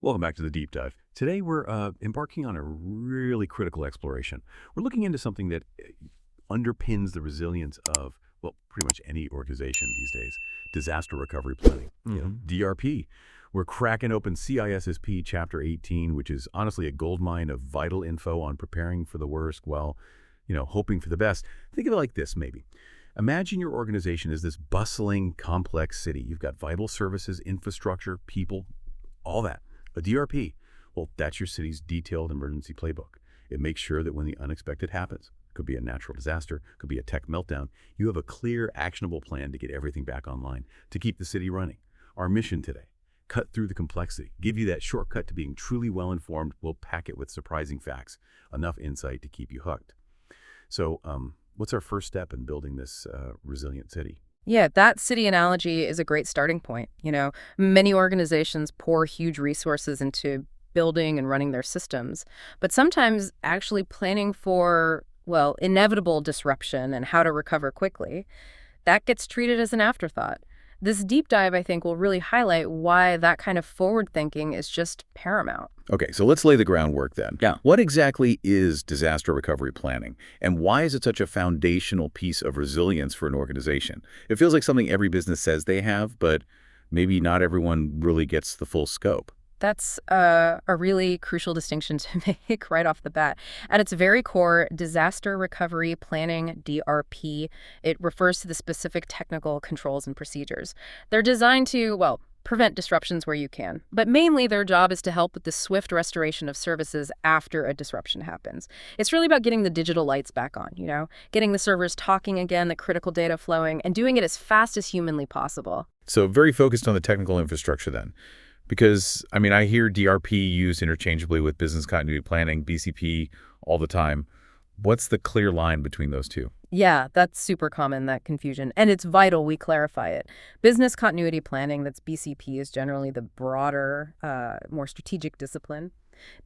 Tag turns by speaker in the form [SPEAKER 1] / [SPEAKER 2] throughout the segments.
[SPEAKER 1] Welcome back to the deep dive. Today we're embarking on a really critical exploration. We're looking into something that underpins the resilience of, well, pretty much any organization these days, disaster recovery planning, DRP. We're cracking open CISSP Chapter 18, which is honestly a goldmine of vital info on preparing for the worst while, hoping for the best. Think of it like this, maybe. Imagine your organization is this bustling, complex city. You've got vital services, infrastructure, people, all that. A DRP, well, that's your city's detailed emergency playbook. It makes sure that when the unexpected happens, could be a natural disaster, could be a tech meltdown, you have a clear, actionable plan to get everything back online, to keep the city running. Our mission today, cut through the complexity, give you that shortcut to being truly well-informed. We'll pack it with surprising facts, enough insight to keep you hooked. So what's our first step in building this resilient city?
[SPEAKER 2] Yeah, that city analogy is a great starting point. Many organizations pour huge resources into building and running their systems, but sometimes actually planning for, well, inevitable disruption and how to recover quickly, that gets treated as an afterthought. This deep dive, I think, will really highlight why that kind of forward thinking is just paramount.
[SPEAKER 1] Okay, so let's lay the groundwork then.
[SPEAKER 2] Yeah.
[SPEAKER 1] What exactly is disaster recovery planning, and why is it such a foundational piece of resilience for an organization? It feels like something every business says they have, but maybe not everyone really gets the full scope.
[SPEAKER 2] That's a really crucial distinction to make right off the bat. At its very core, disaster recovery planning, DRP, it refers to the specific technical controls and procedures. They're designed to, well, prevent disruptions where you can. But mainly their job is to help with the swift restoration of services after a disruption happens. It's really about getting the digital lights back on, getting the servers talking again, the critical data flowing, and doing it as fast as humanly possible.
[SPEAKER 1] So very focused on the technical infrastructure then. Because, I hear DRP used interchangeably with business continuity planning, BCP, all the time. What's the clear line between those two?
[SPEAKER 2] Yeah, that's super common, that confusion. And it's vital we clarify it. Business continuity planning, that's BCP, is generally the broader, more strategic discipline.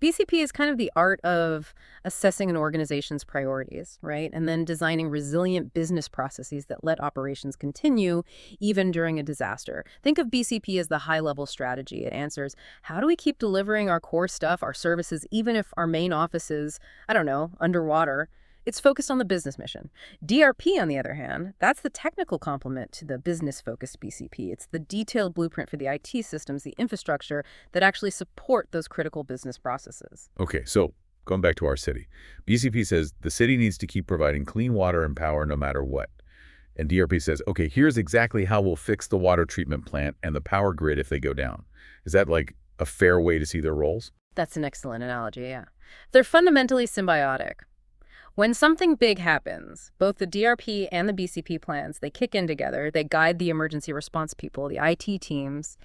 [SPEAKER 2] BCP is kind of the art of assessing an organization's priorities, right? And then designing resilient business processes that let operations continue even during a disaster. Think of BCP as the high-level strategy. It answers, how do we keep delivering our core stuff, our services, even if our main office is, underwater? It's focused on the business mission. DRP, on the other hand, that's the technical complement to the business-focused BCP. It's the detailed blueprint for the IT systems, the infrastructure that actually support those critical business processes.
[SPEAKER 1] Okay, so going back to our city, BCP says the city needs to keep providing clean water and power no matter what. And DRP says, okay, here's exactly how we'll fix the water treatment plant and the power grid if they go down. Is that like a fair way to see their roles?
[SPEAKER 2] That's an excellent analogy, yeah. They're fundamentally symbiotic. When something big happens, both the DRP and the BCP plans, they kick in together. They guide the emergency response people, the IT teams,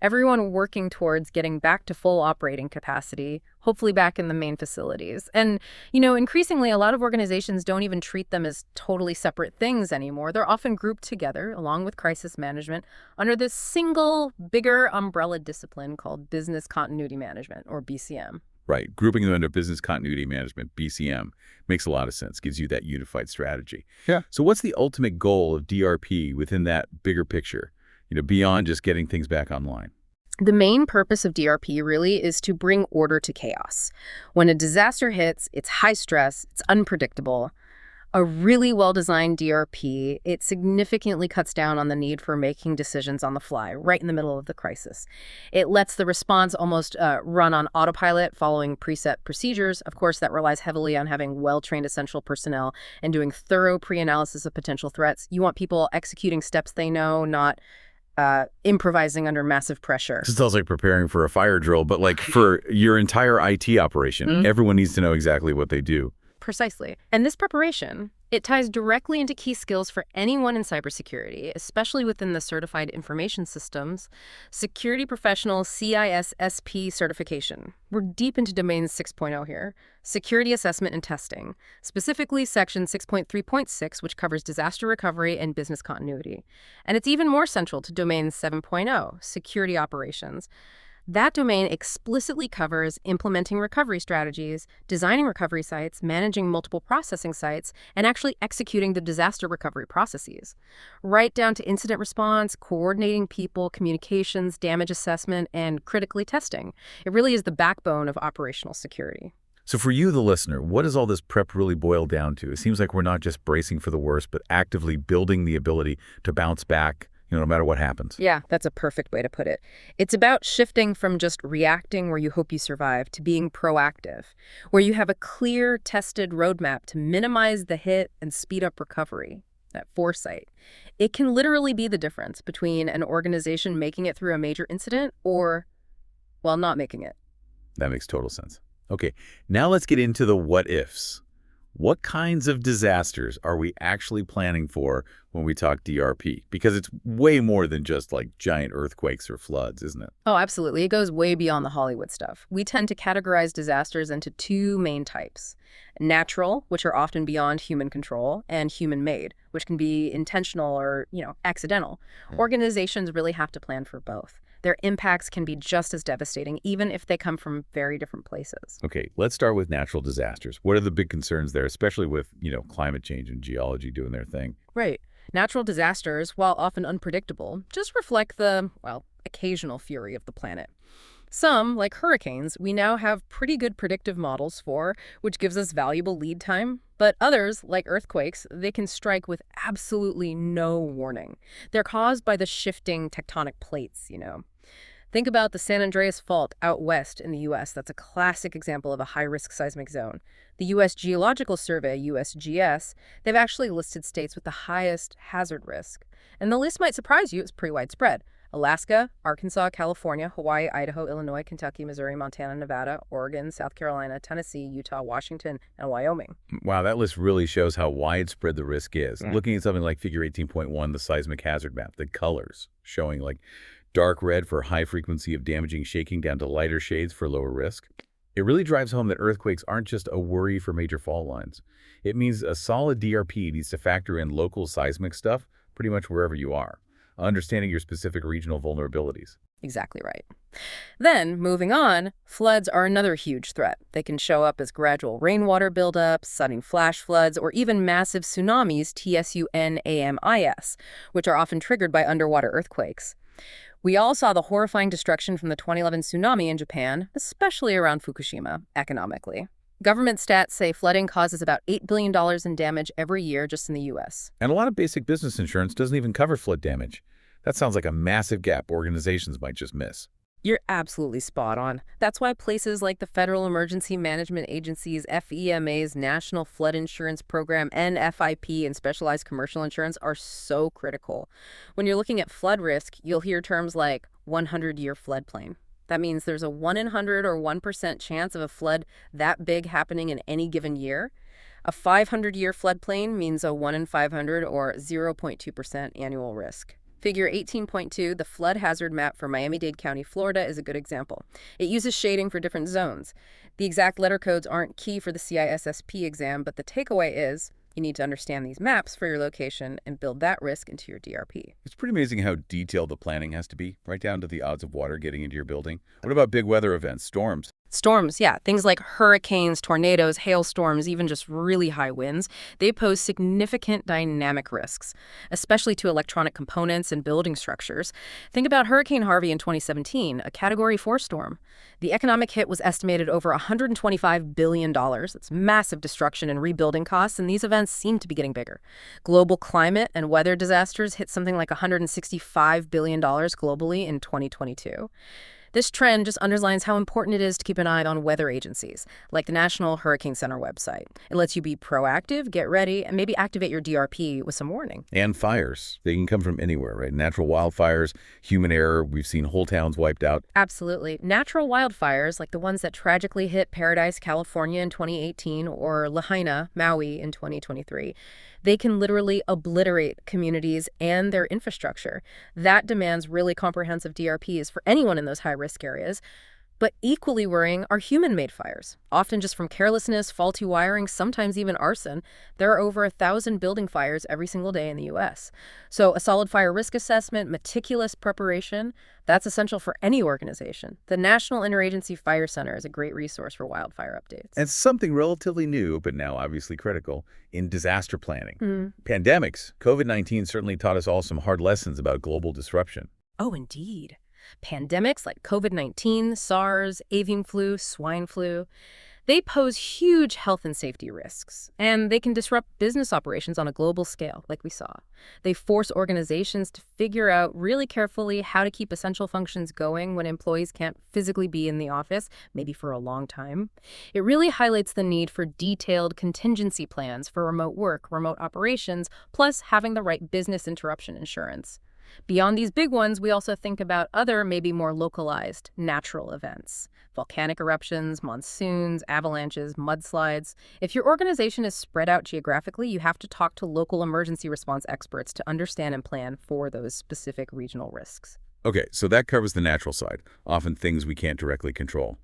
[SPEAKER 2] everyone working towards getting back to full operating capacity, hopefully back in the main facilities. And, increasingly, a lot of organizations don't even treat them as totally separate things anymore. They're often grouped together, along with crisis management, under this single, bigger umbrella discipline called business continuity management, or BCM.
[SPEAKER 1] Right. Grouping them under business continuity management, BCM, makes a lot of sense, gives you that unified strategy.
[SPEAKER 3] Yeah.
[SPEAKER 1] So what's the ultimate goal of DRP within that bigger picture, beyond just getting things back online?
[SPEAKER 2] The main purpose of DRP really is to bring order to chaos. When a disaster hits, it's high stress, it's unpredictable. A really well-designed DRP, it significantly cuts down on the need for making decisions on the fly, right in the middle of the crisis. It lets the response almost run on autopilot, following preset procedures. Of course, that relies heavily on having well-trained essential personnel and doing thorough pre-analysis of potential threats. You want people executing steps they know, not improvising under massive pressure.
[SPEAKER 1] This sounds like preparing for a fire drill, but like for your entire IT operation, everyone needs to know exactly what they do.
[SPEAKER 2] Precisely. And this preparation, it ties directly into key skills for anyone in cybersecurity, especially within the Certified Information Systems Security Professional CISSP certification. We're deep into Domain 6.0 here. Security Assessment and Testing, specifically Section 6.3.6, which covers disaster recovery and business continuity. And it's even more central to Domain 7.0, Security Operations. That domain explicitly covers implementing recovery strategies, designing recovery sites, managing multiple processing sites, and actually executing the disaster recovery processes. Right down to incident response, coordinating people, communications, damage assessment, and critically testing. It really is the backbone of operational security.
[SPEAKER 3] So for you, the listener, what does all this prep really boil down to? It seems like we're not just bracing for the worst, but actively building the ability to bounce back, no matter what happens.
[SPEAKER 2] Yeah, that's a perfect way to put it. It's about shifting from just reacting where you hope you survive to being proactive, where you have a clear, tested roadmap to minimize the hit and speed up recovery. That foresight. It can literally be the difference between an organization making it through a major incident or, well, not making it.
[SPEAKER 3] That makes total sense. Okay, now let's get into the what-ifs. What kinds of disasters are we actually planning for when we talk DRP? Because it's way more than just like giant earthquakes or floods, isn't it?
[SPEAKER 2] Oh, absolutely. It goes way beyond the Hollywood stuff. We tend to categorize disasters into two main types. Natural, which are often beyond human control, and human-made, which can be intentional or, accidental. Organizations really have to plan for both. Their impacts can be just as devastating, even if they come from very different places.
[SPEAKER 3] Okay, let's start with natural disasters. What are the big concerns there, especially with, climate change and geology doing their thing?
[SPEAKER 2] Right. Natural disasters, while often unpredictable, just reflect the, occasional fury of the planet. Some, like hurricanes, we now have pretty good predictive models for, which gives us valuable lead time. But others, like earthquakes, they can strike with absolutely no warning. They're caused by the shifting tectonic plates. Think about the San Andreas Fault out west in the U.S. That's a classic example of a high-risk seismic zone. The U.S. Geological Survey, USGS, they've actually listed states with the highest hazard risk. And the list might surprise you. It's pretty widespread. Alaska, Arkansas, California, Hawaii, Idaho, Illinois, Kentucky, Missouri, Montana, Nevada, Oregon, South Carolina, Tennessee, Utah, Washington, and Wyoming.
[SPEAKER 3] Wow, that list really shows how widespread the risk is. Looking at something like Figure 18.1, the seismic hazard map, the colors showing like dark red for high frequency of damaging shaking down to lighter shades for lower risk. It really drives home that earthquakes aren't just a worry for major fault lines. It means a solid DRP needs to factor in local seismic stuff pretty much wherever you are, understanding your specific regional vulnerabilities.
[SPEAKER 2] Exactly right. Then, moving on, floods are another huge threat. They can show up as gradual rainwater buildup, sudden flash floods, or even massive tsunamis, TSUNAMIS, which are often triggered by underwater earthquakes. We all saw the horrifying destruction from the 2011 tsunami in Japan, especially around Fukushima, economically. Government stats say flooding causes about $8 billion in damage every year just in the U.S.
[SPEAKER 3] And a lot of basic business insurance doesn't even cover flood damage. That sounds like a massive gap organizations might just miss.
[SPEAKER 2] You're absolutely spot on. That's why places like the Federal Emergency Management Agency's FEMA's National Flood Insurance Program, NFIP, and specialized commercial insurance are so critical. When you're looking at flood risk, you'll hear terms like 100-year floodplain. That means there's a 1 in 100 or 1% chance of a flood that big happening in any given year. A 500-year floodplain means a 1 in 500 or 0.2% annual risk. Figure 18.2, the flood hazard map for Miami-Dade County, Florida, is a good example. It uses shading for different zones. The exact letter codes aren't key for the CISSP exam, but the takeaway is you need to understand these maps for your location and build that risk into your DRP.
[SPEAKER 3] It's pretty amazing how detailed the planning has to be, right down to the odds of water getting into your building. What about big weather events, storms?
[SPEAKER 2] Storms, yeah, things like hurricanes, tornadoes, hailstorms, even just really high winds, they pose significant dynamic risks, especially to electronic components and building structures. Think about Hurricane Harvey in 2017, a Category 4 storm. The economic hit was estimated over $125 billion. That's massive destruction and rebuilding costs, and these events seem to be getting bigger. Global climate and weather disasters hit something like $165 billion globally in 2022. This trend just underlines how important it is to keep an eye on weather agencies, like the National Hurricane Center website. It lets you be proactive, get ready, and maybe activate your DRP with some warning.
[SPEAKER 3] And fires. They can come from anywhere, right? Natural wildfires, human error. We've seen whole towns wiped out.
[SPEAKER 2] Absolutely. Natural wildfires, like the ones that tragically hit Paradise, California in 2018, or Lahaina, Maui in 2023, they can literally obliterate communities and their infrastructure. That demands really comprehensive DRPs for anyone in those high-risk areas. But equally worrying are human-made fires, often just from carelessness, faulty wiring, sometimes even arson. There are over 1,000 building fires every single day in the U.S. So a solid fire risk assessment, meticulous preparation, that's essential for any organization. The National Interagency Fire Center is a great resource for wildfire updates.
[SPEAKER 3] And something relatively new, but now obviously critical, in disaster planning. Pandemics. COVID-19 certainly taught us all some hard lessons about global disruption.
[SPEAKER 2] Oh, indeed. Pandemics like COVID-19, SARS, avian flu, swine flu, they pose huge health and safety risks, and they can disrupt business operations on a global scale, like we saw. They force organizations to figure out really carefully how to keep essential functions going when employees can't physically be in the office, maybe for a long time. It really highlights the need for detailed contingency plans for remote work, remote operations, plus having the right business interruption insurance. Beyond these big ones, we also think about other, maybe more localized, natural events. Volcanic eruptions, monsoons, avalanches, mudslides. If your organization is spread out geographically, you have to talk to local emergency response experts to understand and plan for those specific regional risks.
[SPEAKER 3] Okay, so that covers the natural side, often things we can't directly control.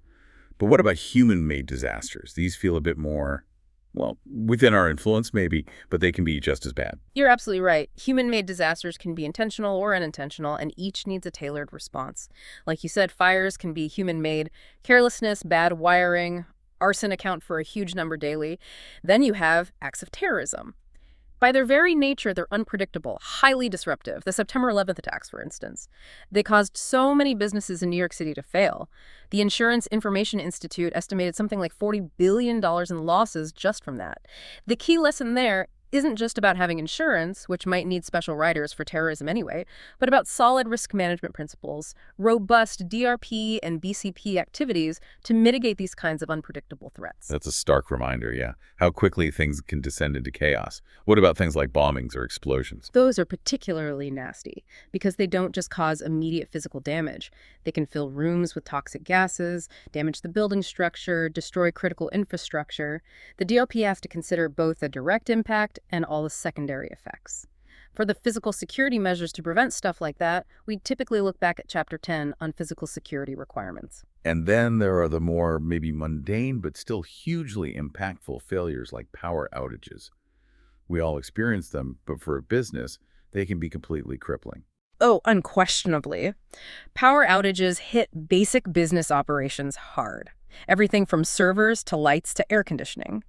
[SPEAKER 3] But what about human-made disasters? These feel a bit more, well, within our influence maybe, but they can be just as bad.
[SPEAKER 2] You're absolutely right. Human-made disasters can be intentional or unintentional, and each needs a tailored response. Like you said, fires can be human-made. Carelessness, bad wiring, arson account for a huge number daily. Then you have acts of terrorism. By their very nature, they're unpredictable, highly disruptive. The September 11th attacks, for instance. They caused so many businesses in New York City to fail. The Insurance Information Institute estimated something like $40 billion in losses just from that. The key lesson there isn't just about having insurance, which might need special riders for terrorism anyway, but about solid risk management principles, robust DRP and BCP activities to mitigate these kinds of unpredictable threats.
[SPEAKER 3] That's a stark reminder, yeah. How quickly things can descend into chaos. What about things like bombings or explosions?
[SPEAKER 2] Those are particularly nasty because they don't just cause immediate physical damage. They can fill rooms with toxic gases, damage the building structure, destroy critical infrastructure. The DRP has to consider both the direct impact and all the secondary effects. For the physical security measures to prevent stuff like that, we typically look back at Chapter 10 on physical security requirements.
[SPEAKER 3] And then there are the more maybe mundane but still hugely impactful failures like power outages. We all experience them, but for a business, they can be completely crippling.
[SPEAKER 2] Oh, unquestionably. Power outages hit basic business operations hard. Everything from servers to lights to air conditioning.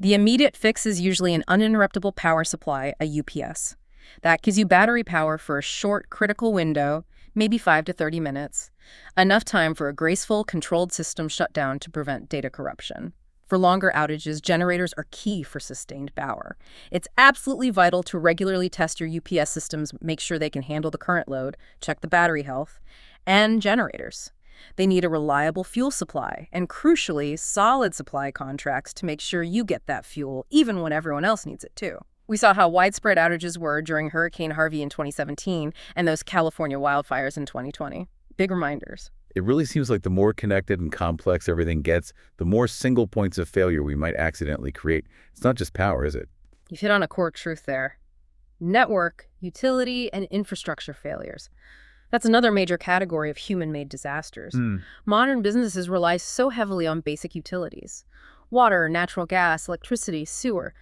[SPEAKER 2] The immediate fix is usually an uninterruptible power supply, a UPS. That gives you battery power for a short, critical window, maybe 5 to 30 minutes, enough time for a graceful, controlled system shutdown to prevent data corruption. For longer outages, generators are key for sustained power. It's absolutely vital to regularly test your UPS systems, make sure they can handle the current load, check the battery health, and generators. They need a reliable fuel supply and, crucially, solid supply contracts to make sure you get that fuel even when everyone else needs it too. We saw how widespread outages were during Hurricane Harvey in 2017 and those California wildfires in 2020. Big reminders.
[SPEAKER 3] It really seems like the more connected and complex everything gets, the more single points of failure we might accidentally create. It's not just power, is it?
[SPEAKER 2] You've hit on a core truth there. Network, utility, and infrastructure failures. That's another major category of human-made disasters. Modern businesses rely so heavily on basic utilities. Water, natural gas, electricity, sewer.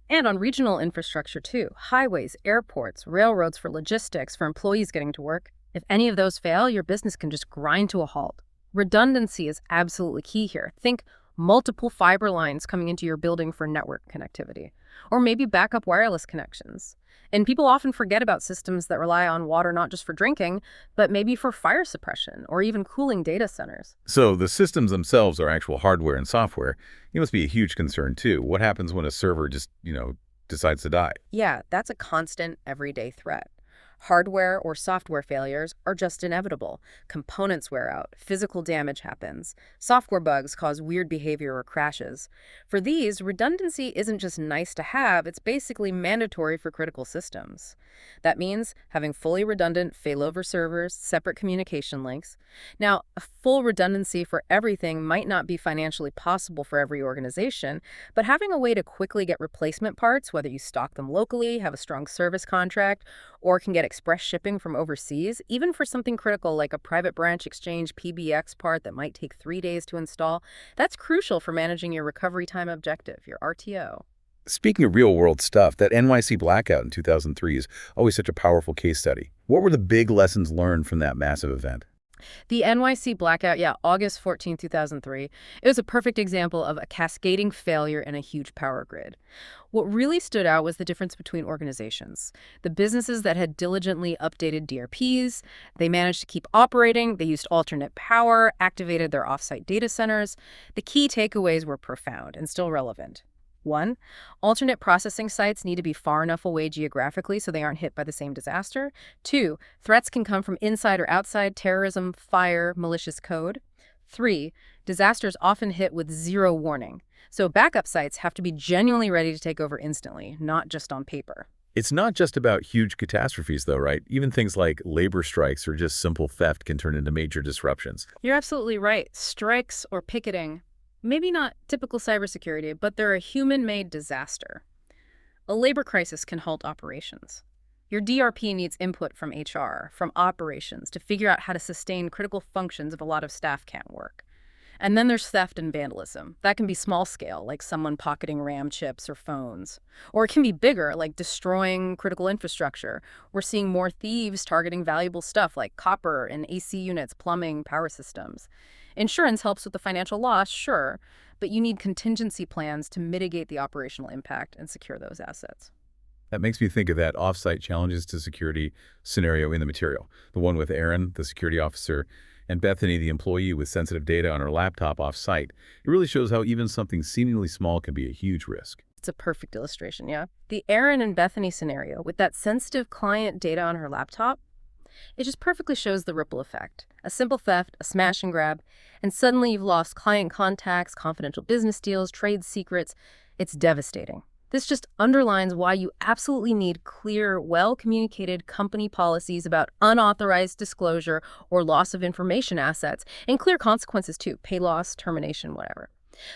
[SPEAKER 2] And on regional infrastructure too. Highways, airports, railroads for logistics, for employees getting to work. If any of those fail, your business can just grind to a halt. Redundancy is absolutely key here. Think multiple fiber lines coming into your building for network connectivity. Or maybe backup wireless connections. And people often forget about systems that rely on water not just for drinking, but maybe for fire suppression or even cooling data centers.
[SPEAKER 3] So the systems themselves are actual hardware and software. It must be a huge concern too. What happens when a server just, decides to die?
[SPEAKER 2] Yeah, that's a constant, everyday threat. Hardware or software failures are just inevitable. Components wear out, physical damage happens, software bugs cause weird behavior or crashes. For these, redundancy isn't just nice to have, it's basically mandatory for critical systems. That means having fully redundant failover servers, separate communication links. Now, a full redundancy for everything might not be financially possible for every organization, but having a way to quickly get replacement parts, whether you stock them locally, have a strong service contract, or can get express shipping from overseas, even for something critical like a private branch exchange PBX part that might take 3 days to install, that's crucial for managing your recovery time objective, your RTO.
[SPEAKER 3] Speaking of real-world stuff, that NYC blackout in 2003 is always such a powerful case study. What were the big lessons learned from that massive event?
[SPEAKER 2] The NYC blackout, yeah, August 14, 2003, it was a perfect example of a cascading failure in a huge power grid. What really stood out was the difference between organizations. The businesses that had diligently updated DRPs, they managed to keep operating, they used alternate power, activated their offsite data centers. The key takeaways were profound and still relevant. 1, alternate processing sites need to be far enough away geographically so they aren't hit by the same disaster. 2, threats can come from inside or outside: terrorism, fire, malicious code. 3, disasters often hit with zero warning. So backup sites have to be genuinely ready to take over instantly, not just on paper.
[SPEAKER 3] It's not just about huge catastrophes, though, right? Even things like labor strikes or just simple theft can turn into major disruptions.
[SPEAKER 2] You're absolutely right. Strikes or picketing, maybe not typical cybersecurity, but they're a human-made disaster. A labor crisis can halt operations. Your DRP needs input from HR, from operations, to figure out how to sustain critical functions if a lot of staff can't work. And then there's theft and vandalism. That can be small scale, like someone pocketing RAM chips or phones. Or it can be bigger, like destroying critical infrastructure. We're seeing more thieves targeting valuable stuff like copper and AC units, plumbing, power systems. Insurance helps with the financial loss, sure, but you need contingency plans to mitigate the operational impact and secure those assets.
[SPEAKER 3] That makes me think of that off-site challenges to security scenario in the material. The one with Aaron, the security officer, and Bethany, the employee with sensitive data on her laptop off-site. It really shows how even something seemingly small can be a huge risk.
[SPEAKER 2] It's a perfect illustration, yeah. The Aaron and Bethany scenario with that sensitive client data on her laptop, it just perfectly shows the ripple effect. A simple theft, a smash and grab, and suddenly you've lost client contacts, confidential business deals, trade secrets. It's devastating. This just underlines why you absolutely need clear, well-communicated company policies about unauthorized disclosure or loss of information assets, and clear consequences too: pay loss, termination, whatever.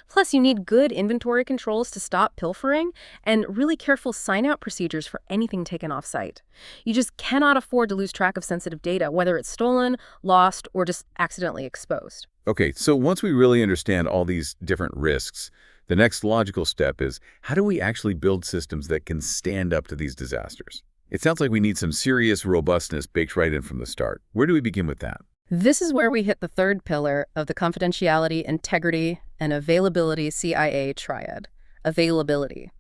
[SPEAKER 2] Plus, you need good inventory controls to stop pilfering and really careful sign-out procedures for anything taken off-site. You just cannot afford to lose track of sensitive data, whether it's stolen, lost, or just accidentally exposed.
[SPEAKER 3] Okay, so once we really understand all these different risks, the next logical step is, how do we actually build systems that can stand up to these disasters? It sounds like we need some serious robustness baked right in from the start. Where do we begin with that?
[SPEAKER 2] This is where we hit the third pillar of the confidentiality, integrity, and availability CIA triad: availability.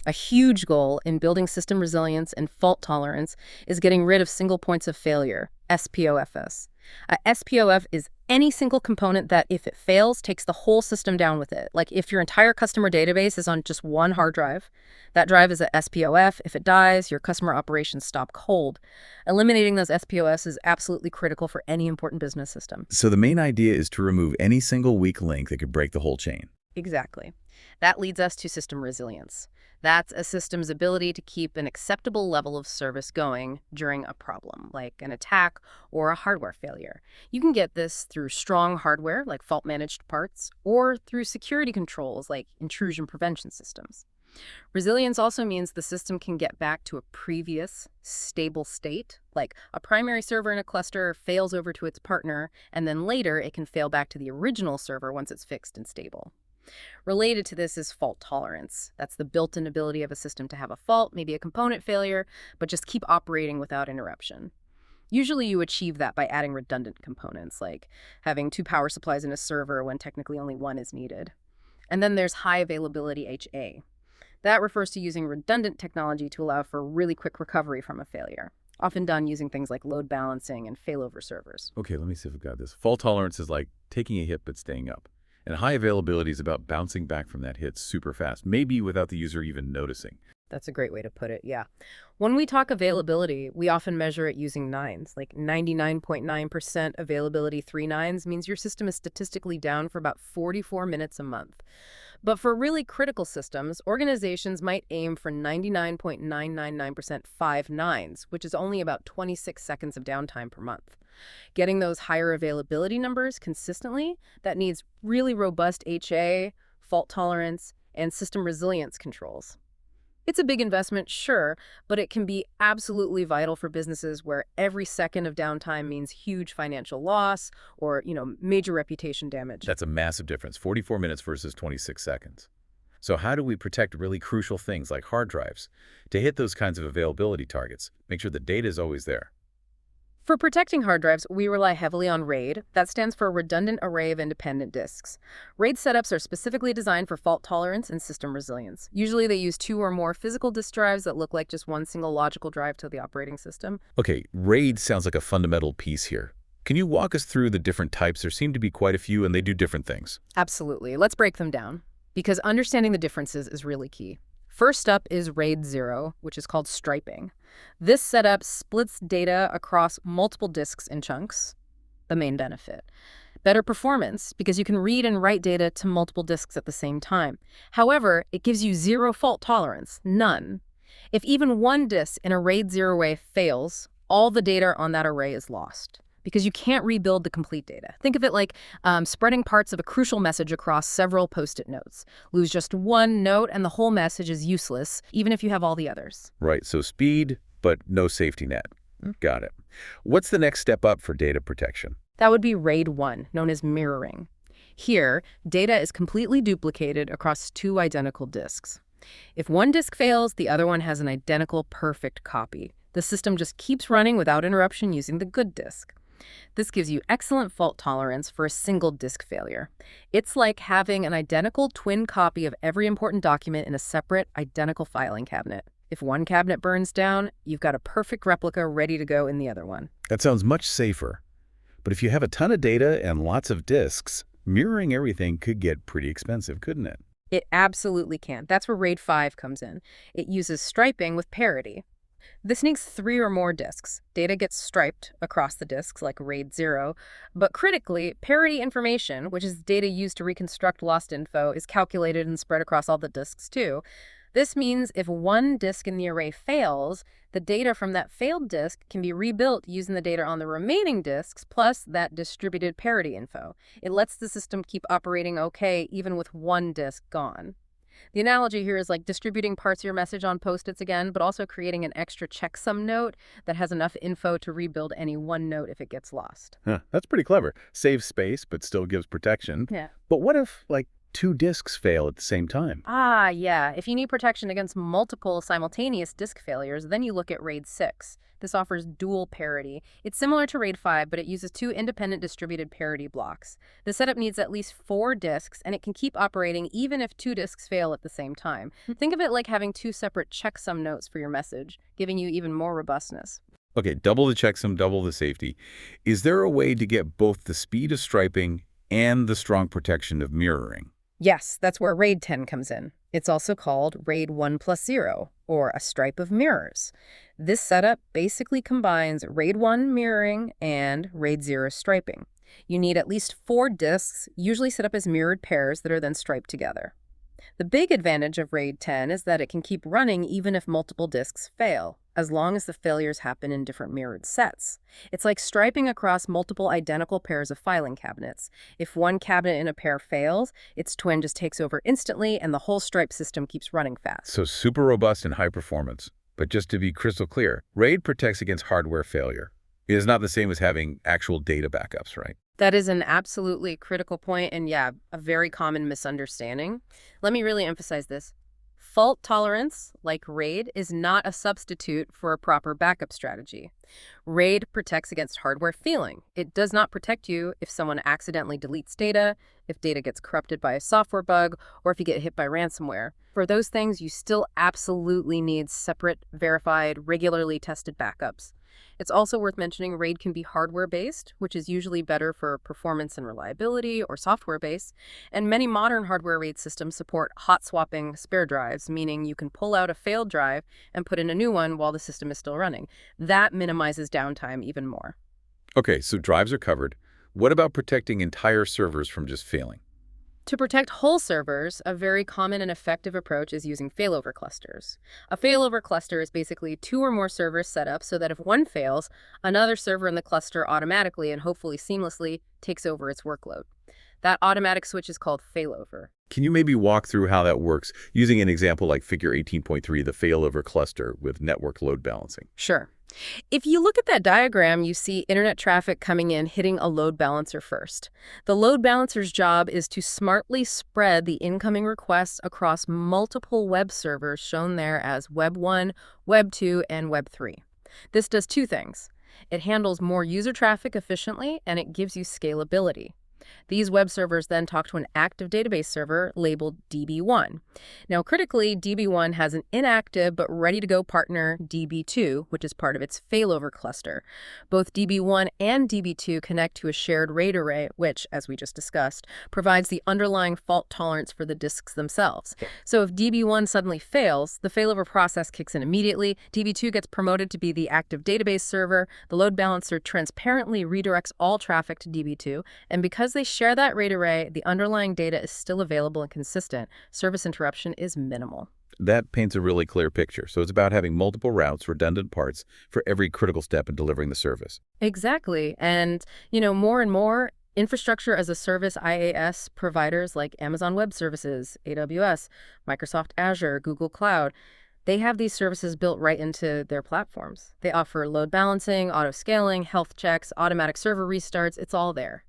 [SPEAKER 2] A huge goal in building system resilience and fault tolerance is getting rid of single points of failure, SPOFs. A SPOF is any single component that, if it fails, takes the whole system down with it. Like if your entire customer database is on just one hard drive, that drive is a SPOF. If it dies, your customer operations stop cold. Eliminating those SPOFs is absolutely critical for any important business system.
[SPEAKER 3] So the main idea is to remove any single weak link that could break the whole chain.
[SPEAKER 2] Exactly. That leads us to system resilience. That's a system's ability to keep an acceptable level of service going during a problem, like an attack or a hardware failure. You can get this through strong hardware, like fault-managed parts, or through security controls, like intrusion prevention systems. Resilience also means the system can get back to a previous, stable state, like a primary server in a cluster fails over to its partner, and then later it can fail back to the original server once it's fixed and stable. Related to this is fault tolerance. That's the built-in ability of a system to have a fault, maybe a component failure, but just keep operating without interruption. Usually you achieve that by adding redundant components, like having 2 power supplies in a server when technically only 1 is needed. And then there's high availability HA. That refers to using redundant technology to allow for really quick recovery from a failure, often done using things like load balancing and failover servers.
[SPEAKER 3] Okay, let me see if I've got this. Fault tolerance is like taking a hit but staying up. And high availability is about bouncing back from that hit super fast, maybe without the user even noticing.
[SPEAKER 2] That's a great way to put it, yeah. When we talk availability, we often measure it using nines, like 99.9% availability 3 nines means your system is statistically down for about 44 minutes a month. But for really critical systems, organizations might aim for 99.999% 5 nines, which is only about 26 seconds of downtime per month. Getting those higher availability numbers consistently, that needs really robust HA, fault tolerance, and system resilience controls. It's a big investment, sure, but it can be absolutely vital for businesses where every second of downtime means huge financial loss or, major reputation damage.
[SPEAKER 3] That's a massive difference, 44 minutes versus 26 seconds. So how do we protect really crucial things like hard drives to hit those kinds of availability targets? Make sure the data is always there.
[SPEAKER 2] For protecting hard drives, we rely heavily on RAID. That stands for Redundant Array of Independent Disks. RAID setups are specifically designed for fault tolerance and system resilience. Usually they use 2 or more physical disk drives that look like just one single logical drive to the operating system.
[SPEAKER 3] Okay, RAID sounds like a fundamental piece here. Can you walk us through the different types? There seem to be quite a few, and they do different things.
[SPEAKER 2] Absolutely. Let's break them down, because understanding the differences is really key. First up is RAID 0, which is called striping. This setup splits data across multiple disks in chunks. The main benefit. Better performance, because you can read and write data to multiple disks at the same time. However, it gives you 0 fault tolerance, none. If even one disk in a RAID 0 array fails, all the data on that array is lost, because you can't rebuild the complete data. Think of it like spreading parts of a crucial message across several Post-it notes. Lose just one note and the whole message is useless, even if you have all the others.
[SPEAKER 3] Right, so speed, but no safety net. Got it. What's the next step up for data protection?
[SPEAKER 2] That would be RAID 1, known as mirroring. Here, data is completely duplicated across 2 identical disks. If one disk fails, the other one has an identical perfect copy. The system just keeps running without interruption using the good disk. This gives you excellent fault tolerance for a single disk failure. It's like having an identical twin copy of every important document in a separate, identical filing cabinet. If one cabinet burns down, you've got a perfect replica ready to go in the other one.
[SPEAKER 3] That sounds much safer. But if you have a ton of data and lots of disks, mirroring everything could get pretty expensive, couldn't it?
[SPEAKER 2] It absolutely can. That's where RAID 5 comes in. It uses striping with parity. This needs 3 or more disks. Data gets striped across the disks like RAID 0, but critically, parity information, which is data used to reconstruct lost info, is calculated and spread across all the disks too. This means if one disk in the array fails, the data from that failed disk can be rebuilt using the data on the remaining disks plus that distributed parity info. It lets the system keep operating okay even with one disk gone. The analogy here is like distributing parts of your message on Post-its again, but also creating an extra checksum note that has enough info to rebuild any one note if it gets lost.
[SPEAKER 3] That's pretty clever. Saves space, but still gives protection.
[SPEAKER 2] Yeah.
[SPEAKER 3] But what if, 2 disks fail at the same time?
[SPEAKER 2] Yeah. If you need protection against multiple simultaneous disk failures, then you look at RAID 6. This offers dual parity. It's similar to RAID 5, but it uses 2 independent distributed parity blocks. The setup needs at least 4 disks, and it can keep operating even if 2 disks fail at the same time. Think of it like having 2 separate checksum notes for your message, giving you even more robustness.
[SPEAKER 3] Okay, double the checksum, double the safety. Is there a way to get both the speed of striping and the strong protection of mirroring?
[SPEAKER 2] Yes, that's where RAID 10 comes in. It's also called RAID 1+0, or a stripe of mirrors. This setup basically combines RAID 1 mirroring and RAID 0 striping. You need at least 4 disks, usually set up as mirrored pairs that are then striped together. The big advantage of RAID 10 is that it can keep running even if multiple disks fail, as long as the failures happen in different mirrored sets. It's like striping across multiple identical pairs of filing cabinets. If one cabinet in a pair fails, its twin just takes over instantly and the whole stripe system keeps running fast.
[SPEAKER 3] So super robust and high performance. But just to be crystal clear, RAID protects against hardware failure. It is not the same as having actual data backups, right?
[SPEAKER 2] That is an absolutely critical point and, a very common misunderstanding. Let me really emphasize this. Fault tolerance, like RAID, is not a substitute for a proper backup strategy. RAID protects against hardware failing. It does not protect you if someone accidentally deletes data, if data gets corrupted by a software bug, or if you get hit by ransomware. For those things, you still absolutely need separate, verified, regularly tested backups. It's also worth mentioning RAID can be hardware-based, which is usually better for performance and reliability, or software-based, and many modern hardware RAID systems support hot-swapping spare drives, meaning you can pull out a failed drive and put in a new one while the system is still running. That minimizes downtime even more.
[SPEAKER 3] Okay, so drives are covered. What about protecting entire servers from just failing?
[SPEAKER 2] To protect whole servers, a very common and effective approach is using failover clusters. A failover cluster is basically 2 or more servers set up so that if one fails, another server in the cluster automatically and hopefully seamlessly takes over its workload. That automatic switch is called failover.
[SPEAKER 3] Can you maybe walk through how that works using an example like figure 18.3, the failover cluster with network load balancing?
[SPEAKER 2] Sure. If you look at that diagram, you see internet traffic coming in hitting a load balancer first. The load balancer's job is to smartly spread the incoming requests across multiple web servers shown there as Web 1, Web 2, and Web 3. This does two things. It handles more user traffic efficiently, and it gives you scalability. These web servers then talk to an active database server labeled DB1. Now, critically, DB1 has an inactive but ready-to-go partner, DB2, which is part of its failover cluster. Both DB1 and DB2 connect to a shared RAID array, which, as we just discussed, provides the underlying fault tolerance for the disks themselves. So if DB1 suddenly fails, the failover process kicks in immediately, DB2 gets promoted to be the active database server, the load balancer transparently redirects all traffic to DB2, and because they share that RAID array, the underlying data is still available and consistent. Service interruption is minimal.
[SPEAKER 3] That paints a really clear picture. So it's about having multiple routes, redundant parts for every critical step in delivering the service.
[SPEAKER 2] Exactly. And, more and more, infrastructure as a service IaaS providers like Amazon Web Services, AWS, Microsoft Azure, Google Cloud, they have these services built right into their platforms. They offer load balancing, auto-scaling, health checks, automatic server restarts. It's all there.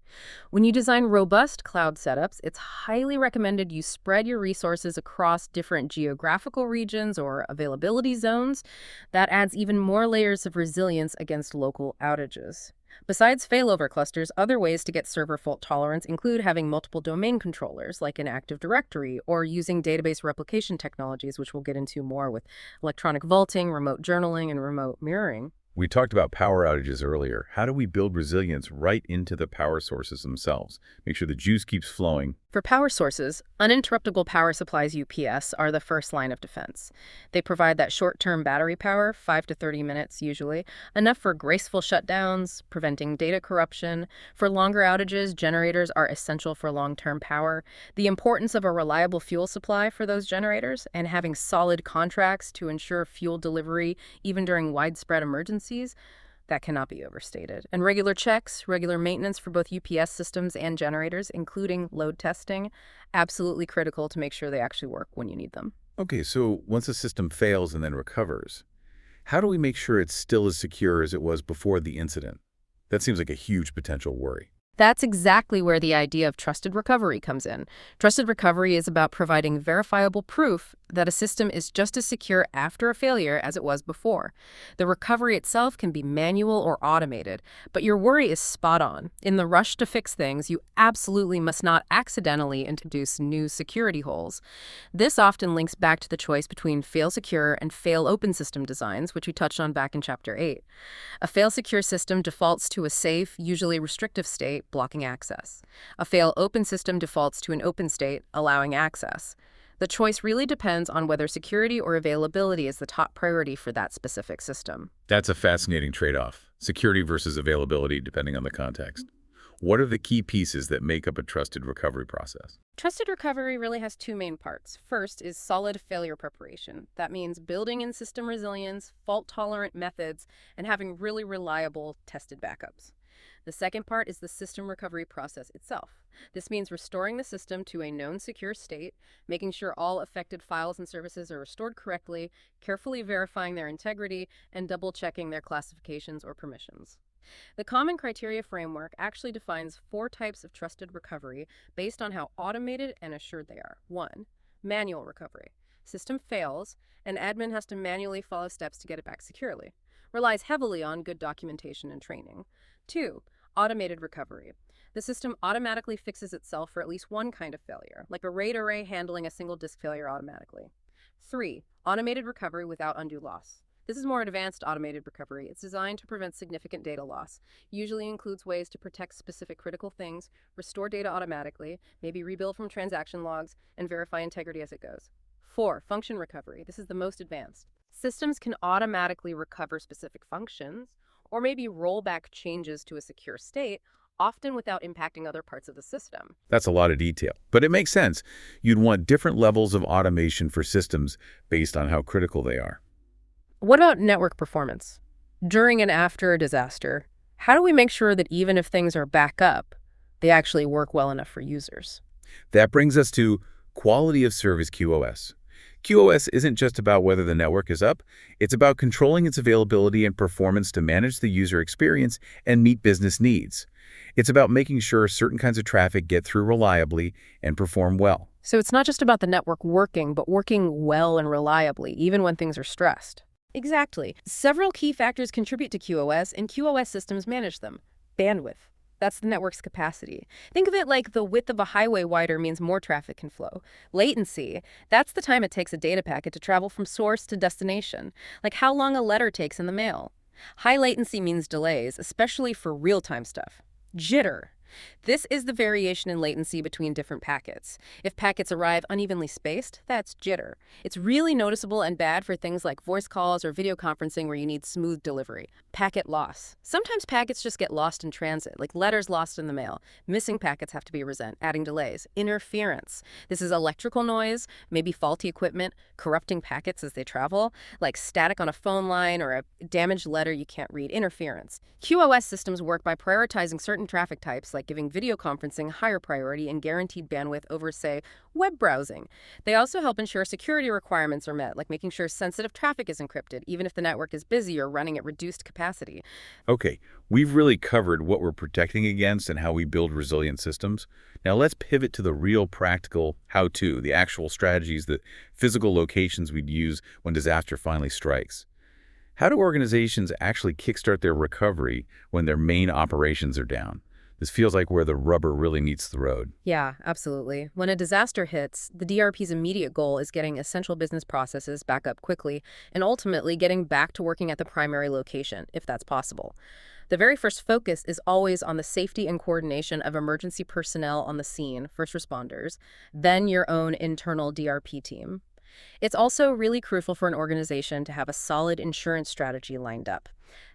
[SPEAKER 2] When you design robust cloud setups, it's highly recommended you spread your resources across different geographical regions or availability zones. That adds even more layers of resilience against local outages. Besides failover clusters, other ways to get server fault tolerance include having multiple domain controllers, like an Active Directory, or using database replication technologies, which we'll get into more with electronic vaulting, remote journaling, and remote mirroring.
[SPEAKER 3] We talked about power outages earlier. How do we build resilience right into the power sources themselves? Make sure the juice keeps flowing.
[SPEAKER 2] For power sources, uninterruptible power supplies UPS are the first line of defense. They provide that short-term battery power, 5 to 30 minutes usually, enough for graceful shutdowns, preventing data corruption. For longer outages, generators are essential for long-term power. The importance of a reliable fuel supply for those generators and having solid contracts to ensure fuel delivery even during widespread emergencies, that cannot be overstated. And regular checks, regular maintenance for both UPS systems and generators, including load testing, absolutely critical to make sure they actually work when you need them.
[SPEAKER 3] Okay, so once a system fails and then recovers, how do we make sure it's still as secure as it was before the incident? That seems like a huge potential worry.
[SPEAKER 2] That's exactly where the idea of trusted recovery comes in. Trusted recovery is about providing verifiable proof that a system is just as secure after a failure as it was before. The recovery itself can be manual or automated, but your worry is spot on. In the rush to fix things, you absolutely must not accidentally introduce new security holes. This often links back to the choice between fail-secure and fail-open system designs, which we touched on back in Chapter 8. A fail-secure system defaults to a safe, usually restrictive state, blocking access. A fail-open system defaults to an open state, allowing access. The choice really depends on whether security or availability is the top priority for that specific system.
[SPEAKER 3] That's a fascinating trade-off. Security versus availability, depending on the context. What are the key pieces that make up a trusted recovery process?
[SPEAKER 2] Trusted recovery really has two main parts. First is solid failure preparation. That means building in system resilience, fault-tolerant methods, and having really reliable, tested backups. The second part is the system recovery process itself. This means restoring the system to a known secure state, making sure all affected files and services are restored correctly, carefully verifying their integrity, and double-checking their classifications or permissions. The Common Criteria Framework actually defines 4 types of trusted recovery based on how automated and assured they are. 1. Manual recovery. System fails, and admin has to manually follow steps to get it back securely. Relies heavily on good documentation and training. 2. Automated recovery. The system automatically fixes itself for at least one kind of failure, like a RAID array handling a single disk failure automatically. 3. Automated recovery without undue loss. This is more advanced automated recovery. It's designed to prevent significant data loss. Usually includes ways to protect specific critical things, restore data automatically, maybe rebuild from transaction logs, and verify integrity as it goes. 4. Function recovery. This is the most advanced. Systems can automatically recover specific functions, or maybe roll back changes to a secure state, often without impacting other parts of the system.
[SPEAKER 3] That's a lot of detail, but it makes sense. You'd want different levels of automation for systems based on how critical they are.
[SPEAKER 2] What about network performance? During and after a disaster, how do we make sure that even if things are back up, They actually work well enough for users.
[SPEAKER 3] That brings us to quality of service QoS. QoS isn't just about whether the network is up, it's about controlling its availability and performance to manage the user experience and meet business needs. It's about making sure certain kinds of traffic get through reliably and perform well.
[SPEAKER 2] So it's not just about the network working, but working well and reliably, even when things are stressed. Exactly. Several key factors contribute to QoS, and QoS systems manage them. Bandwidth. That's the network's capacity. Think of it like the width of a highway wider means more traffic can flow. Latency, that's the time it takes a data packet to travel from source to destination, like how long a letter takes in the mail. High latency means delays, especially for real-time stuff. Jitter. This is the variation in latency between different packets. If packets arrive unevenly spaced, that's jitter. It's really noticeable and bad for things like voice calls or video conferencing where you need smooth delivery. Packet loss. Sometimes packets just get lost in transit, like letters lost in the mail. Missing packets have to be resent, adding delays. Interference. This is electrical noise, maybe faulty equipment, corrupting packets as they travel, like static on a phone line or a damaged letter you can't read. Interference. QoS systems work by prioritizing certain traffic types, like giving video conferencing higher priority and guaranteed bandwidth over, say, web browsing. They also help ensure security requirements are met, like making sure sensitive traffic is encrypted, even if the network is busy or running at reduced capacity.
[SPEAKER 3] Okay, we've really covered what we're protecting against and how we build resilient systems. Now let's pivot to the real practical how-to, the actual strategies, the physical locations we'd use when disaster finally strikes. How do organizations actually kickstart their recovery when their main operations are down? This feels like where the rubber really meets the road.
[SPEAKER 2] Yeah, absolutely. When a disaster hits, the DRP's immediate goal is getting essential business processes back up quickly and ultimately getting back to working at the primary location, if that's possible. The very first focus is always on the safety and coordination of emergency personnel on the scene, first responders, then your own internal DRP team. It's also really crucial for an organization to have a solid insurance strategy lined up.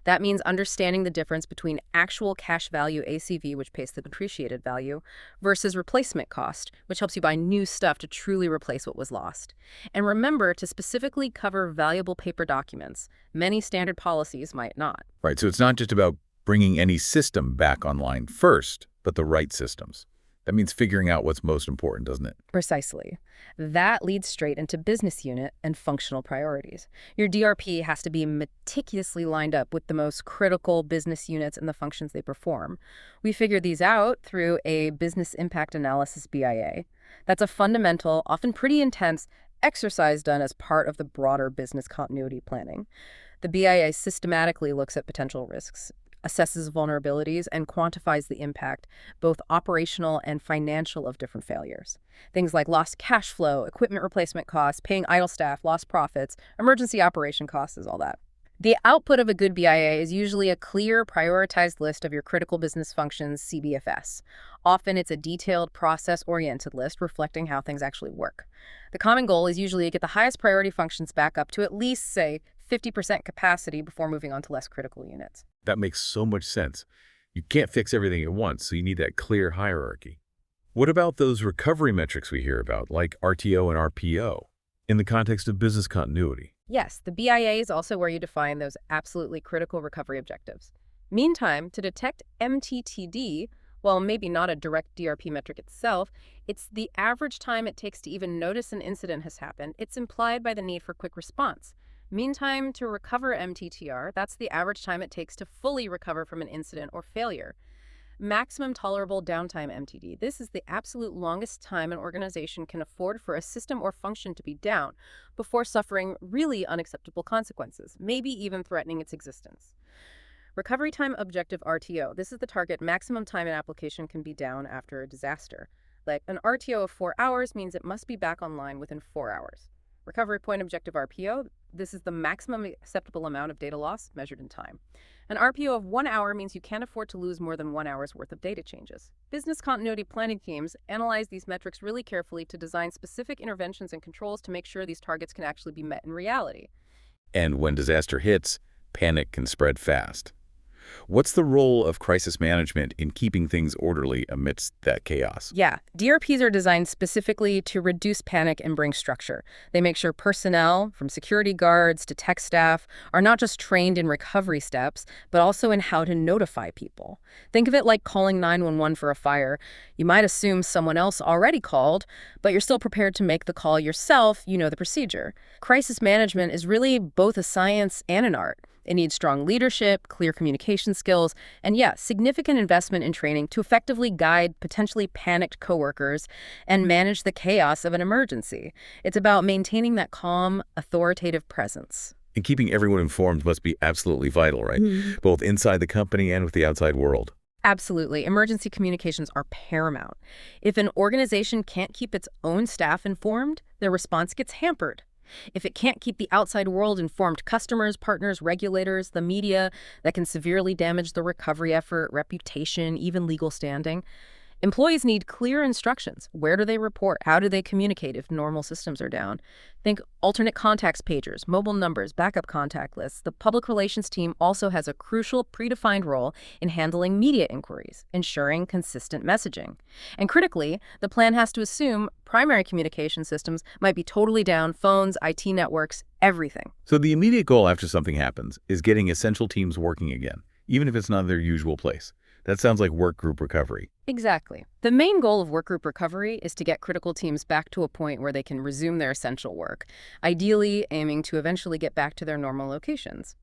[SPEAKER 2] That means understanding the difference between actual cash value ACV, which pays the depreciated value, versus replacement cost, which helps you buy new stuff to truly replace what was lost. And remember to specifically cover valuable paper documents. Many standard policies might not.
[SPEAKER 3] Right, so it's not just about bringing any system back online first, but the right systems. That means figuring out what's most important, doesn't it?
[SPEAKER 2] Precisely. That leads straight into business unit and functional priorities. Your DRP has to be meticulously lined up with the most critical business units and the functions they perform. We figure these out through a business impact analysis BIA. That's a fundamental, often pretty intense, exercise done as part of the broader business continuity planning. The BIA systematically looks at potential risks, assesses vulnerabilities, and quantifies the impact, both operational and financial, of different failures. Things like lost cash flow, equipment replacement costs, paying idle staff, lost profits, emergency operation costs, is all that. The output of a good BIA is usually a clear, prioritized list of your critical business functions, CBFS. Often it's a detailed, process-oriented list reflecting how things actually work. The common goal is usually to get the highest priority functions back up to at least, say, 50% capacity before moving on to less critical units.
[SPEAKER 3] That makes so much sense. You can't fix everything at once, so you need that clear hierarchy. What about those recovery metrics we hear about, like RTO and RPO, in the context of business continuity?
[SPEAKER 2] Yes, the BIA is also where you define those absolutely critical recovery objectives. Meantime, to detect MTTD, while maybe not a direct DRP metric itself, it's the average time it takes to even notice an incident has happened. It's implied by the need for quick response. Meantime, to recover MTTR, that's the average time it takes to fully recover from an incident or failure. Maximum tolerable downtime MTD. This is the absolute longest time an organization can afford for a system or function to be down before suffering really unacceptable consequences, maybe even threatening its existence. Recovery time objective RTO. This is the target maximum time an application can be down after a disaster. Like an RTO of 4 hours means it must be back online within 4 hours. Recovery point objective RPO, this is the maximum acceptable amount of data loss measured in time. An RPO of 1 hour means you can't afford to lose more than 1 hour's worth of data changes. Business continuity planning teams analyze these metrics really carefully to design specific interventions and controls to make sure these targets can actually be met in reality.
[SPEAKER 3] And when disaster hits, panic can spread fast. What's the role of crisis management in keeping things orderly amidst that chaos?
[SPEAKER 2] Yeah, DRPs are designed specifically to reduce panic and bring structure. They make sure personnel, from security guards to tech staff, are not just trained in recovery steps, but also in how to notify people. Think of it like calling 911 for a fire. You might assume someone else already called, but you're still prepared to make the call yourself. You know the procedure. Crisis management is really both a science and an art. It needs strong leadership, clear communication skills, and significant investment in training to effectively guide potentially panicked coworkers and manage the chaos of an emergency. It's about maintaining that calm, authoritative presence.
[SPEAKER 3] And keeping everyone informed must be absolutely vital, right? Both inside the company and with the outside world.
[SPEAKER 2] Absolutely. Emergency communications are paramount. If an organization can't keep its own staff informed, their response gets hampered. If it can't keep the outside world informed, customers, partners, regulators, the media, that can severely damage the recovery effort, reputation, even legal standing. Employees need clear instructions. Where do they report? How do they communicate if normal systems are down? Think alternate contacts pagers, mobile numbers, backup contact lists. The public relations team also has a crucial predefined role in handling media inquiries, ensuring consistent messaging. And critically, the plan has to assume primary communication systems might be totally down, phones, IT networks, everything.
[SPEAKER 3] So the immediate goal after something happens is getting essential teams working again, even if it's not their usual place. That sounds like work group recovery.
[SPEAKER 2] Exactly. The main goal of workgroup recovery is to get critical teams back to a point where they can resume their essential work, ideally aiming to eventually get back to their normal locations.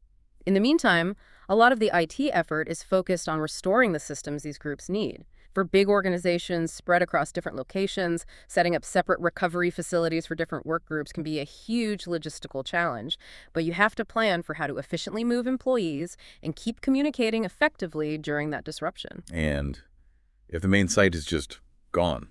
[SPEAKER 2] In the meantime, a lot of the IT effort is focused on restoring the systems these groups need. For big organizations spread across different locations, setting up separate recovery facilities for different work groups can be a huge logistical challenge, but you have to plan for how to efficiently move employees and keep communicating effectively during that disruption.
[SPEAKER 3] And if the main site is just gone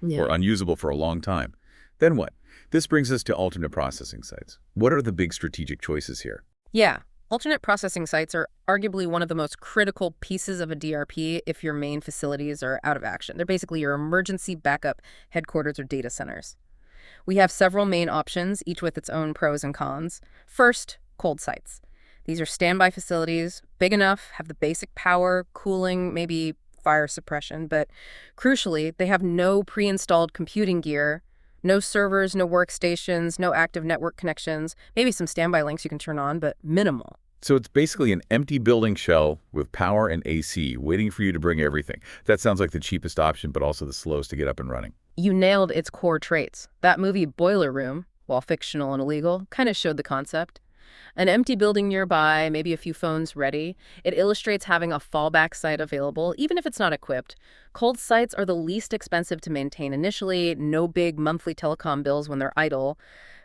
[SPEAKER 3] or unusable for a long time, then what? This brings us to alternate processing sites. What are the big strategic choices here?
[SPEAKER 2] Yeah. Alternate processing sites are arguably one of the most critical pieces of a DRP if your main facilities are out of action. They're basically your emergency backup headquarters or data centers. We have several main options, each with its own pros and cons. First, cold sites. These are standby facilities, big enough, have the basic power, cooling, maybe fire suppression, but crucially, they have no pre-installed computing gear, no servers, no workstations, no active network connections, maybe some standby links you can turn on, but minimal.
[SPEAKER 3] So it's basically an empty building shell with power and AC waiting for you to bring everything. That sounds like the cheapest option, but also the slowest to get up and running.
[SPEAKER 2] You nailed its core traits. That movie Boiler Room, while fictional and illegal, kind of showed the concept. An empty building nearby, maybe a few phones ready. It illustrates having a fallback site available, even if it's not equipped. Cold sites are the least expensive to maintain initially, no big monthly telecom bills when they're idle.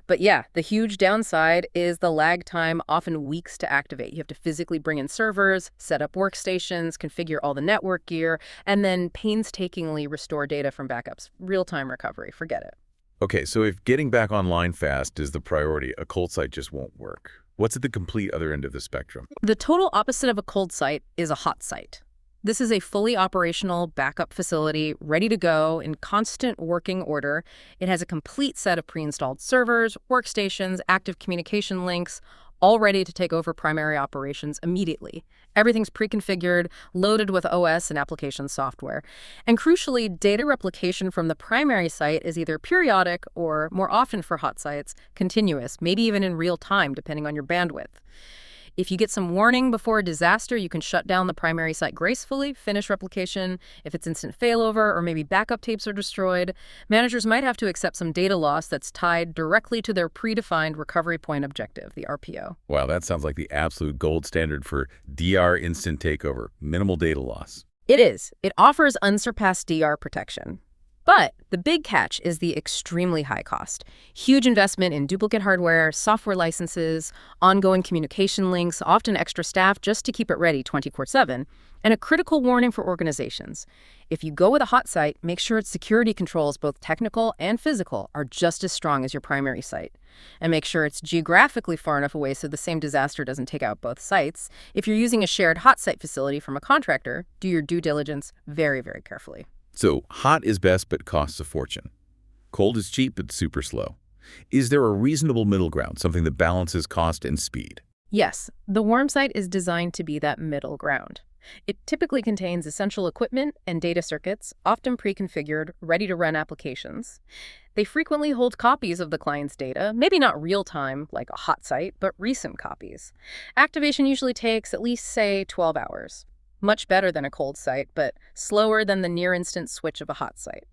[SPEAKER 2] But yeah, the huge downside is the lag time, often weeks to activate. You have to physically bring in servers, set up workstations, configure all the network gear, and then painstakingly restore data from backups. Real-time recovery, forget it.
[SPEAKER 3] Okay, so if getting back online fast is the priority, a cold site just won't work. What's at the complete other end of the spectrum?
[SPEAKER 2] The total opposite of a cold site is a hot site. This is a fully operational backup facility, ready to go, in constant working order. It has a complete set of pre-installed servers, workstations, active communication links, all ready to take over primary operations immediately. Everything's pre-configured, loaded with OS and application software. And crucially, data replication from the primary site is either periodic or, more often for hot sites, continuous, maybe even in real time, depending on your bandwidth. If you get some warning before a disaster, you can shut down the primary site gracefully, finish replication. If it's instant failover or maybe backup tapes are destroyed, managers might have to accept some data loss that's tied directly to their predefined recovery point objective, the RPO.
[SPEAKER 3] Wow, that sounds like the absolute gold standard for DR instant takeover, minimal data loss.
[SPEAKER 2] It is. It offers unsurpassed DR protection. But the big catch is the extremely high cost. Huge investment in duplicate hardware, software licenses, ongoing communication links, often extra staff just to keep it ready 24/7, and a critical warning for organizations. If you go with a hot site, make sure its security controls, both technical and physical, are just as strong as your primary site. And make sure it's geographically far enough away so the same disaster doesn't take out both sites. If you're using a shared hot site facility from a contractor, do your due diligence very, very carefully.
[SPEAKER 3] So hot is best but costs a fortune. Cold is cheap but super slow. Is there a reasonable middle ground, something that balances cost and speed?
[SPEAKER 2] Yes, the worm site is designed to be that middle ground. It typically contains essential equipment and data circuits, often pre-configured, ready-to-run applications. They frequently hold copies of the client's data, maybe not real-time, like a hot site, but recent copies. Activation usually takes at least, say, 12 hours. Much better than a cold site, but slower than the near-instant switch of a hot site.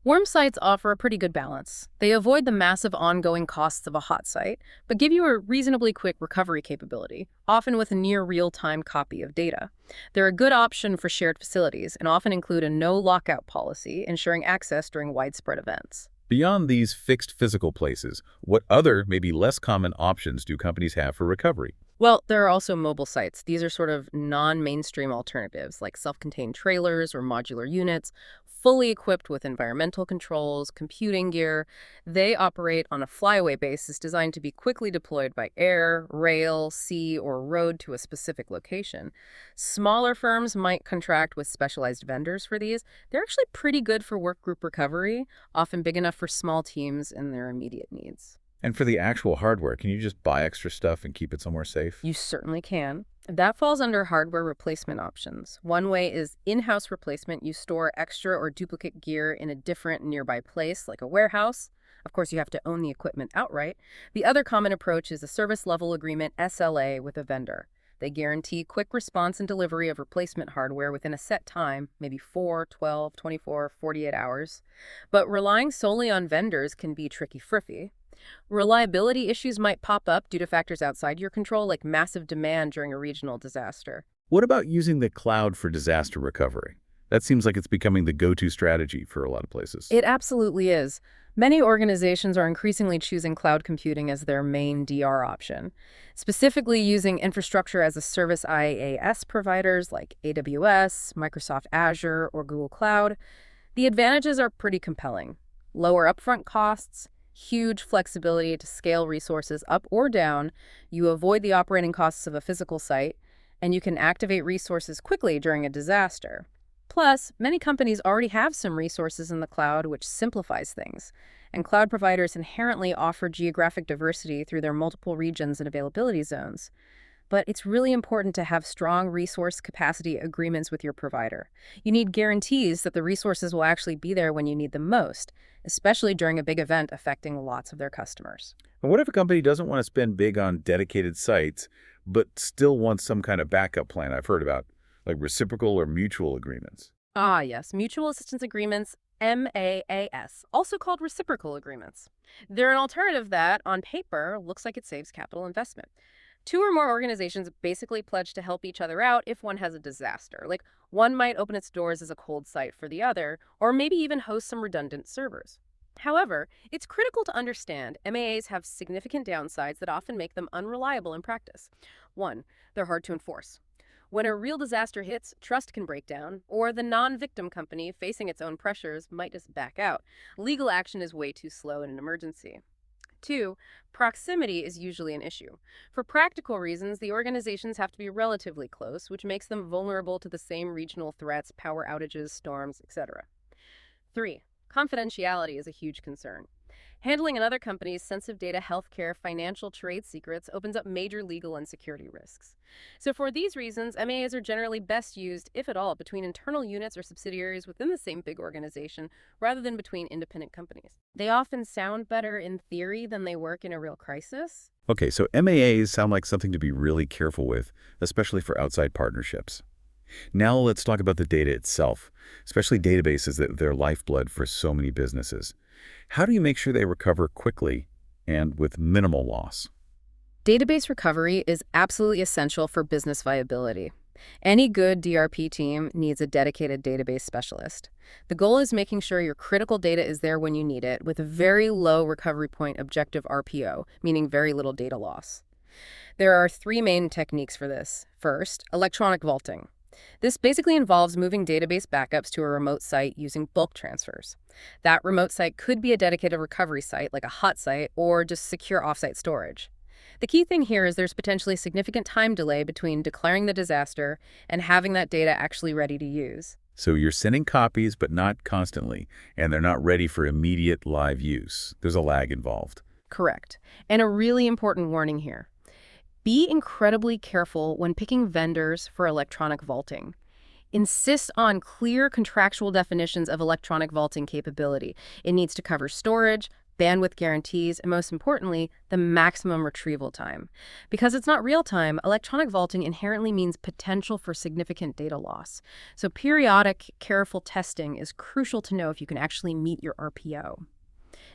[SPEAKER 2] Warm sites offer a pretty good balance. They avoid the massive ongoing costs of a hot site, but give you a reasonably quick recovery capability, often with a near real-time copy of data. They're a good option for shared facilities and often include a no-lockout policy, ensuring access during widespread events.
[SPEAKER 3] Beyond these fixed physical places, what other, maybe less common options do companies have for recovery?
[SPEAKER 2] Well, there are also mobile sites. These are sort of non-mainstream alternatives like self-contained trailers or modular units, fully equipped with environmental controls, computing gear. They operate on a flyaway basis designed to be quickly deployed by air, rail, sea, or road to a specific location. Smaller firms might contract with specialized vendors for these. They're actually pretty good for workgroup recovery, often big enough for small teams and their immediate needs.
[SPEAKER 3] And for the actual hardware, can you just buy extra stuff and keep it somewhere safe?
[SPEAKER 2] You certainly can. That falls under hardware replacement options. One way is in-house replacement. You store extra or duplicate gear in a different nearby place, like a warehouse. Of course, you have to own the equipment outright. The other common approach is a service level agreement, SLA, with a vendor. They guarantee quick response and delivery of replacement hardware within a set time, maybe 4, 12, 24, 48 hours. But relying solely on vendors can be tricky-friffy. Reliability issues might pop up due to factors outside your control, like massive demand during a regional disaster.
[SPEAKER 3] What about using the cloud for disaster recovery? That seems like it's becoming the go-to strategy for a lot of places.
[SPEAKER 2] It absolutely is. Many organizations are increasingly choosing cloud computing as their main DR option, specifically using infrastructure as a service IaaS providers like AWS, Microsoft Azure, or Google Cloud. The advantages are pretty compelling. Lower upfront costs, huge flexibility to scale resources up or down, you avoid the operating costs of a physical site, and you can activate resources quickly during a disaster. Plus, many companies already have some resources in the cloud, which simplifies things, and cloud providers inherently offer geographic diversity through their multiple regions and availability zones. But it's really important to have strong resource capacity agreements with your provider. You need guarantees that the resources will actually be there when you need them most, especially during a big event affecting lots of their customers.
[SPEAKER 3] And what if a company doesn't want to spend big on dedicated sites, but still wants some kind of backup plan? I've heard about like reciprocal or mutual agreements.
[SPEAKER 2] Ah, yes, mutual assistance agreements, MAAS, also called reciprocal agreements. They're an alternative that, on paper, looks like it saves capital investment. 2 or more organizations basically pledge to help each other out if one has a disaster. Like, one might open its doors as a cold site for the other, or maybe even host some redundant servers. However, it's critical to understand MAAs have significant downsides that often make them unreliable in practice. 1, they're hard to enforce. When a real disaster hits, trust can break down, or the non-victim company, facing its own pressures, might just back out. Legal action is way too slow in an emergency. 2, proximity is usually an issue. For practical reasons, the organizations have to be relatively close, which makes them vulnerable to the same regional threats, power outages, storms, etc. 3, confidentiality is a huge concern. Handling another company's sensitive data, healthcare, financial, trade secrets opens up major legal and security risks. So for these reasons, MAAs are generally best used, if at all, between internal units or subsidiaries within the same big organization, rather than between independent companies. They often sound better in theory than they work in a real crisis.
[SPEAKER 3] Okay, so MAAs sound like something to be really careful with, especially for outside partnerships. Now let's talk about the data itself, especially databases that they're lifeblood for so many businesses. How do you make sure they recover quickly and with minimal loss?
[SPEAKER 2] Database recovery is absolutely essential for business viability. Any good DRP team needs a dedicated database specialist. The goal is making sure your critical data is there when you need it, with a very low recovery point objective RPO, meaning very little data loss. There are 3 main techniques for this. First, electronic vaulting. This basically involves moving database backups to a remote site using bulk transfers. That remote site could be a dedicated recovery site, like a hot site, or just secure offsite storage. The key thing here is there's potentially significant time delay between declaring the disaster and having that data actually ready to use.
[SPEAKER 3] So you're sending copies, but not constantly, and they're not ready for immediate live use. There's a lag involved.
[SPEAKER 2] Correct. And a really important warning here. Be incredibly careful when picking vendors for electronic vaulting. Insist on clear contractual definitions of electronic vaulting capability. It needs to cover storage, bandwidth guarantees, and most importantly, the maximum retrieval time. Because it's not real time, electronic vaulting inherently means potential for significant data loss. So periodic, careful testing is crucial to know if you can actually meet your RPO.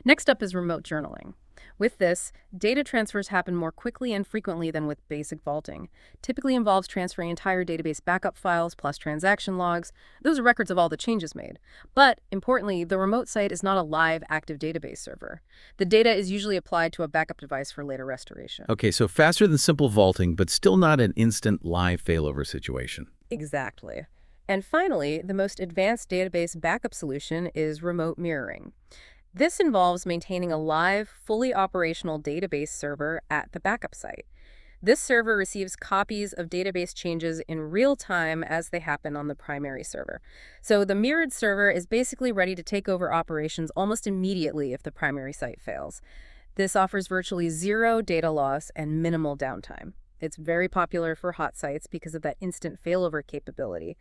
[SPEAKER 2] Next up is remote journaling. With this, data transfers happen more quickly and frequently than with basic vaulting. Typically involves transferring entire database backup files plus transaction logs. Those are records of all the changes made. But, importantly, the remote site is not a live, active database server. The data is usually applied to a backup device for later restoration.
[SPEAKER 3] Okay, so faster than simple vaulting, but still not an instant live failover situation.
[SPEAKER 2] Exactly. And finally, the most advanced database backup solution is remote mirroring. This involves maintaining a live, fully operational database server at the backup site. This server receives copies of database changes in real time as they happen on the primary server. So the mirrored server is basically ready to take over operations almost immediately if the primary site fails. This offers virtually zero data loss and minimal downtime. It's very popular for hot sites because of that instant failover capability.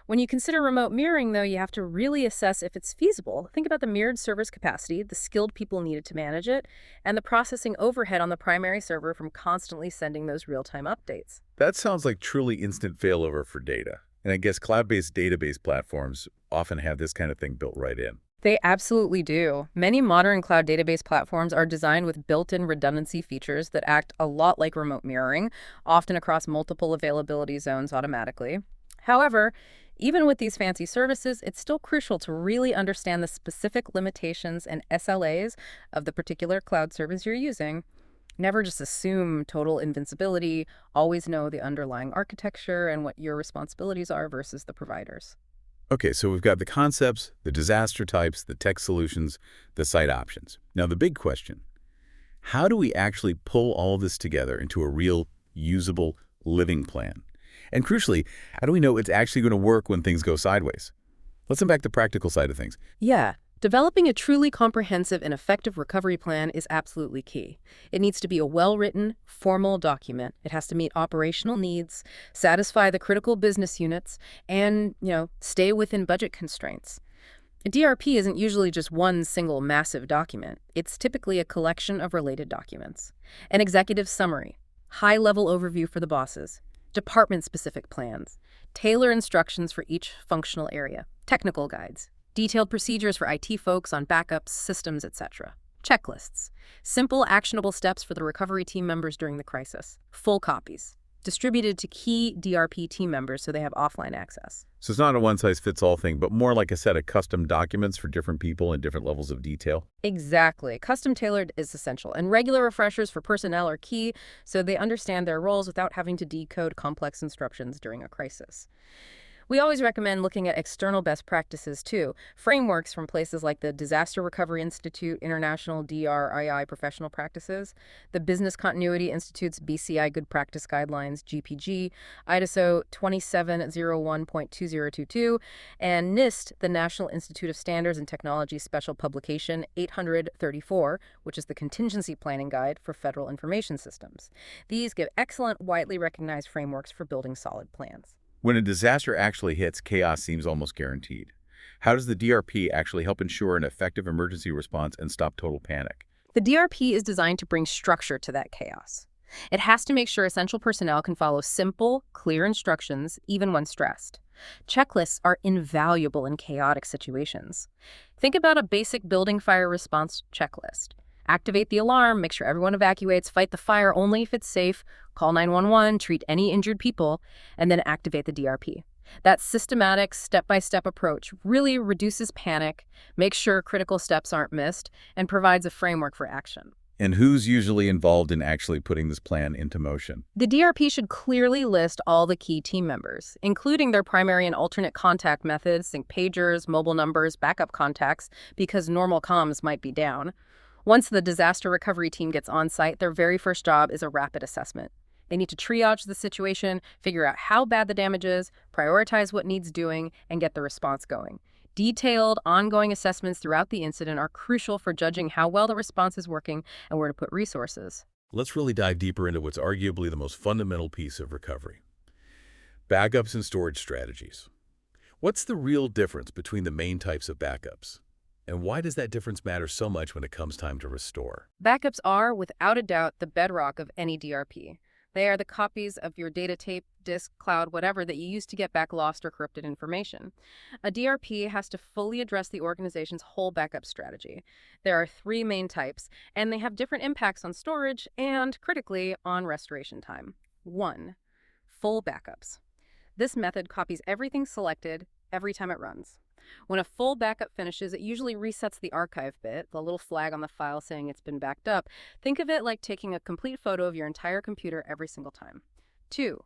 [SPEAKER 2] When you consider remote mirroring, though, you have to really assess if it's feasible. Think about the mirrored server's capacity, the skilled people needed to manage it, and the processing overhead on the primary server from constantly sending those real-time updates.
[SPEAKER 3] That sounds like truly instant failover for data. And I guess cloud-based database platforms often have this kind of thing built right in.
[SPEAKER 2] They absolutely do. Many modern cloud database platforms are designed with built-in redundancy features that act a lot like remote mirroring, often across multiple availability zones automatically. However, even with these fancy services, it's still crucial to really understand the specific limitations and SLAs of the particular cloud service you're using. Never just assume total invincibility. Always know the underlying architecture and what your responsibilities are versus the providers.
[SPEAKER 3] Okay, so we've got the concepts, the disaster types, the tech solutions, the site options. Now the big question, how do we actually pull all this together into a real, usable, living plan? And crucially, how do we know it's actually going to work when things go sideways? Let's unpack the practical side of things.
[SPEAKER 2] Yeah, developing a truly comprehensive and effective recovery plan is absolutely key. It needs to be a well-written, formal document. It has to meet operational needs, satisfy the critical business units, and, stay within budget constraints. A DRP isn't usually just one single massive document. It's typically a collection of related documents. An executive summary, high-level overview for the bosses, department-specific plans, tailor instructions for each functional area, technical guides, detailed procedures for IT folks on backups, systems, etc. Checklists, simple, actionable steps for the recovery team members during the crisis, full copies, distributed to key DRP team members so they have offline access.
[SPEAKER 3] So it's not a one-size-fits-all thing, but more like a set of custom documents for different people and different levels of detail.
[SPEAKER 2] Exactly. Custom tailored is essential, and regular refreshers for personnel are key so they understand their roles without having to decode complex instructions during a crisis. We always recommend looking at external best practices, too. Frameworks from places like the Disaster Recovery Institute, International DRII Professional Practices, the Business Continuity Institute's BCI Good Practice Guidelines, GPG, ISO 2701.2022, and NIST, the National Institute of Standards and Technology Special Publication 834, which is the Contingency Planning Guide for Federal Information Systems. These give excellent, widely recognized frameworks for building solid plans.
[SPEAKER 3] When a disaster actually hits, chaos seems almost guaranteed. How does the DRP actually help ensure an effective emergency response and stop total panic?
[SPEAKER 2] The DRP is designed to bring structure to that chaos. It has to make sure essential personnel can follow simple, clear instructions, even when stressed. Checklists are invaluable in chaotic situations. Think about a basic building fire response checklist. Activate the alarm, make sure everyone evacuates, fight the fire only if it's safe, call 911, treat any injured people, and then activate the DRP. That systematic, step-by-step approach really reduces panic, makes sure critical steps aren't missed, and provides a framework for action.
[SPEAKER 3] And who's usually involved in actually putting this plan into motion?
[SPEAKER 2] The DRP should clearly list all the key team members, including their primary and alternate contact methods, think pagers, mobile numbers, backup contacts, because normal comms might be down. Once the disaster recovery team gets on site, their very first job is a rapid assessment. They need to triage the situation, figure out how bad the damage is, prioritize what needs doing, and get the response going. Detailed, ongoing assessments throughout the incident are crucial for judging how well the response is working and where to put resources.
[SPEAKER 3] Let's really dive deeper into what's arguably the most fundamental piece of recovery: backups and storage strategies. What's the real difference between the main types of backups? And why does that difference matter so much when it comes time to restore?
[SPEAKER 2] Backups are, without a doubt, the bedrock of any DRP. They are the copies of your data tape, disk, cloud, whatever that you use to get back lost or corrupted information. A DRP has to fully address the organization's whole backup strategy. There are three main types, and they have different impacts on storage and, critically, on restoration time. 1. Full backups. This method copies everything selected every time it runs. When a full backup finishes, it usually resets the archive bit, the little flag on the file saying it's been backed up. Think of it like taking a complete photo of your entire computer every single time. 2.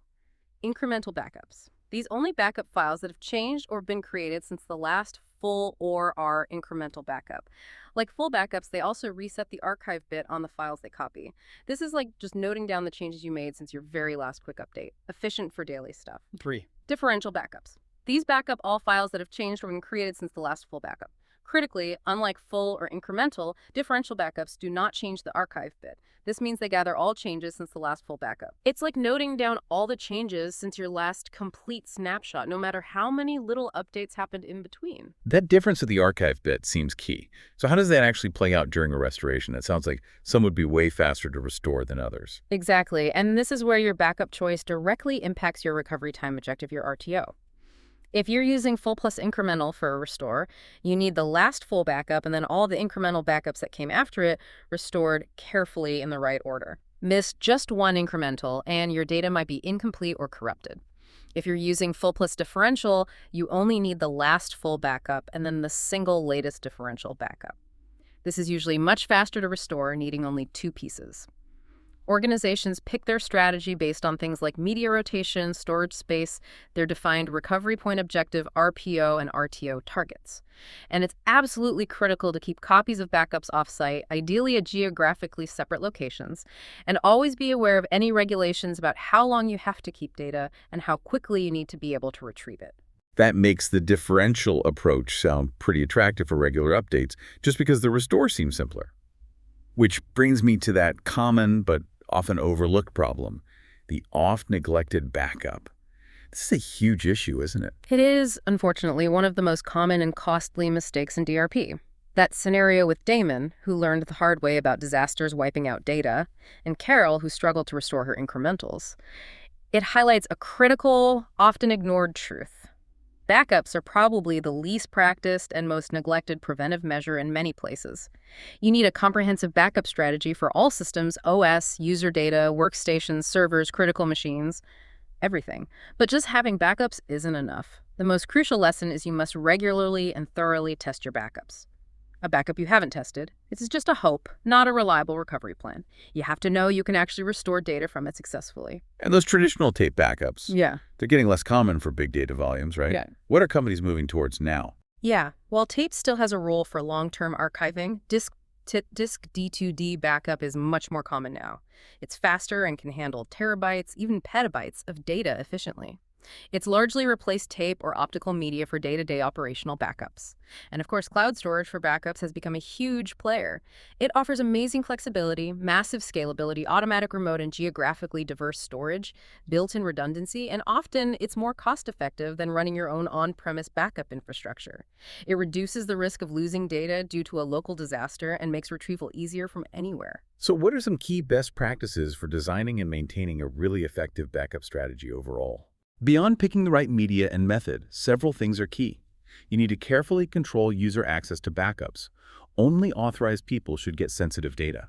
[SPEAKER 2] Incremental backups. These only backup files that have changed or been created since the last full or are incremental backup. Like full backups, they also reset the archive bit on the files they copy. This is like just noting down the changes you made since your very last quick update. Efficient for daily stuff.
[SPEAKER 4] 3.
[SPEAKER 2] Differential backups. These back up all files that have changed or been created since the last full backup. Critically, unlike full or incremental, differential backups do not change the archive bit. This means they gather all changes since the last full backup. It's like noting down all the changes since your last complete snapshot, no matter how many little updates happened in between.
[SPEAKER 3] That difference of the archive bit seems key. So how does that actually play out during a restoration? It sounds like some would be way faster to restore than others.
[SPEAKER 2] Exactly, and this is where your backup choice directly impacts your recovery time objective, your RTO. If you're using full plus incremental for a restore, you need the last full backup and then all the incremental backups that came after it restored carefully in the right order. Miss just one incremental and your data might be incomplete or corrupted. If you're using full plus differential, you only need the last full backup and then the single latest differential backup. This is usually much faster to restore, needing only 2 pieces. Organizations pick their strategy based on things like media rotation, storage space, their defined recovery point objective, RPO, and RTO targets. And it's absolutely critical to keep copies of backups off-site, ideally at geographically separate locations, and always be aware of any regulations about how long you have to keep data and how quickly you need to be able to retrieve it.
[SPEAKER 3] That makes the differential approach sound pretty attractive for regular updates, just because the restore seems simpler. Which brings me to that common but often overlooked problem: the oft-neglected backup. This is a huge issue, isn't it?
[SPEAKER 2] It is, unfortunately, one of the most common and costly mistakes in DRP. That scenario with Damon, who learned the hard way about disasters wiping out data, and Carol, who struggled to restore her incrementals. It highlights a critical, often ignored truth. Backups are probably the least practiced and most neglected preventive measure in many places. You need a comprehensive backup strategy for all systems: OS, user data, workstations, servers, critical machines, everything. But just having backups isn't enough. The most crucial lesson is you must regularly and thoroughly test your backups. A backup you haven't tested, it's just a hope, not a reliable recovery plan. You have to know you can actually restore data from it successfully.
[SPEAKER 3] And those traditional tape backups,
[SPEAKER 2] Yeah.
[SPEAKER 3] they're getting less common for big data volumes, right?
[SPEAKER 2] Yeah.
[SPEAKER 3] What are companies moving towards now?
[SPEAKER 2] Yeah, while tape still has a role for long-term archiving, disk D2D backup is much more common now. It's faster and can handle terabytes, even petabytes of data efficiently. It's largely replaced tape or optical media for day-to-day operational backups. And of course, cloud storage for backups has become a huge player. It offers amazing flexibility, massive scalability, automatic remote and geographically diverse storage, built-in redundancy, and often it's more cost-effective than running your own on-premise backup infrastructure. It reduces the risk of losing data due to a local disaster and makes retrieval easier from anywhere.
[SPEAKER 3] So what are some key best practices for designing and maintaining a really effective backup strategy overall? Beyond picking the right media and method, several things are key. You need to carefully control user access to backups. Only authorized people should get sensitive data.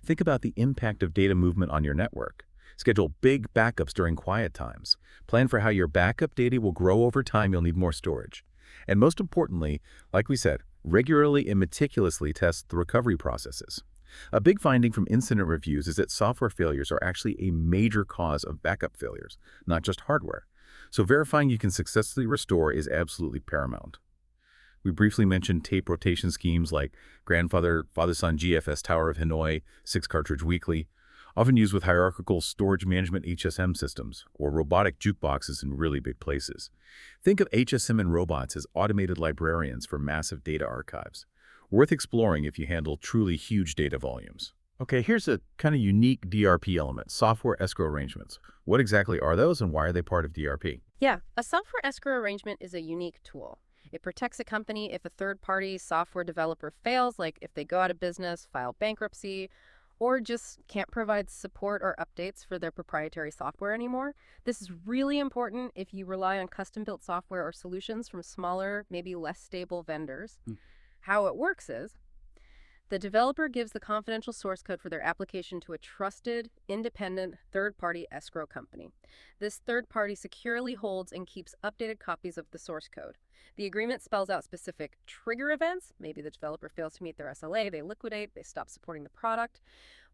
[SPEAKER 3] Think about the impact of data movement on your network. Schedule big backups during quiet times. Plan for how your backup data will grow over time. You'll need more storage. And most importantly, like we said, regularly and meticulously test the recovery processes. A big finding from incident reviews is that software failures are actually a major cause of backup failures, not just hardware. So verifying you can successfully restore is absolutely paramount. We briefly mentioned tape rotation schemes like grandfather, father-son GFS Tower of Hanoi, 6-cartridge weekly, often used with hierarchical storage management HSM systems, or robotic jukeboxes in really big places. Think of HSM and robots as automated librarians for massive data archives. Worth exploring if you handle truly huge data volumes. Okay, here's a kind of unique DRP element, software escrow arrangements. What exactly are those and why are they part of DRP?
[SPEAKER 2] Yeah, a software escrow arrangement is a unique tool. It protects a company if a third-party software developer fails, like if they go out of business, file bankruptcy, or just can't provide support or updates for their proprietary software anymore. This is really important if you rely on custom-built software or solutions from smaller, maybe less stable vendors. How it works is the developer gives the confidential source code for their application to a trusted, independent, third-party escrow company. This third party securely holds and keeps updated copies of the source code. The agreement spells out specific trigger events. Maybe the developer fails to meet their SLA, they liquidate, they stop supporting the product.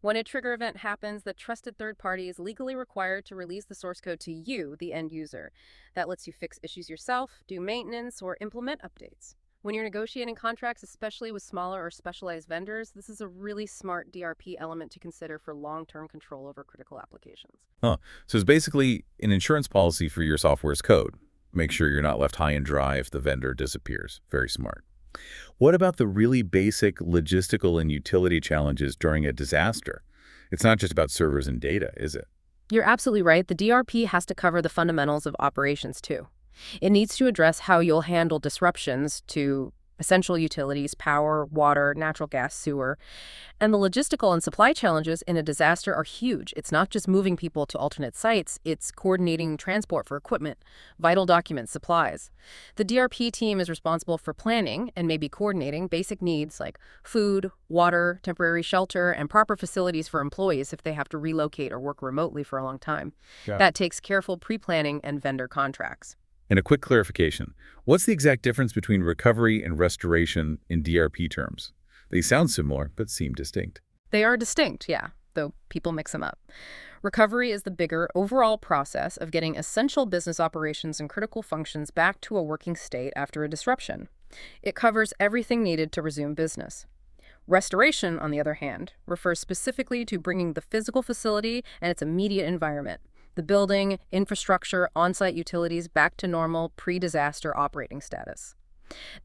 [SPEAKER 2] When a trigger event happens, the trusted third party is legally required to release the source code to you, the end user. That lets you fix issues yourself, do maintenance, or implement updates. When you're negotiating contracts, especially with smaller or specialized vendors, this is a really smart DRP element to consider for long-term control over critical applications.
[SPEAKER 3] Huh. So it's basically an insurance policy for your software's code. Make sure you're not left high and dry if the vendor disappears. Very smart. What about the really basic logistical and utility challenges during a disaster? It's not just about servers and data, is it?
[SPEAKER 2] You're absolutely right. The DRP has to cover the fundamentals of operations, too. It needs to address how you'll handle disruptions to essential utilities, power, water, natural gas, sewer. And the logistical and supply challenges in a disaster are huge. It's not just moving people to alternate sites, it's coordinating transport for equipment, vital documents, supplies. The DRP team is responsible for planning and maybe coordinating basic needs like food, water, temporary shelter, and proper facilities for employees if they have to relocate or work remotely for a long time.
[SPEAKER 3] Yeah.
[SPEAKER 2] That takes careful pre-planning and vendor contracts.
[SPEAKER 3] And a quick clarification. What's the exact difference between recovery and restoration in DRP terms? They sound similar, but seem distinct.
[SPEAKER 2] They are distinct, yeah, though people mix them up. Recovery is the bigger overall process of getting essential business operations and critical functions back to a working state after a disruption. It covers everything needed to resume business. Restoration, on the other hand, refers specifically to bringing the physical facility and its immediate environment, the building, infrastructure, on-site utilities back to normal pre-disaster operating status.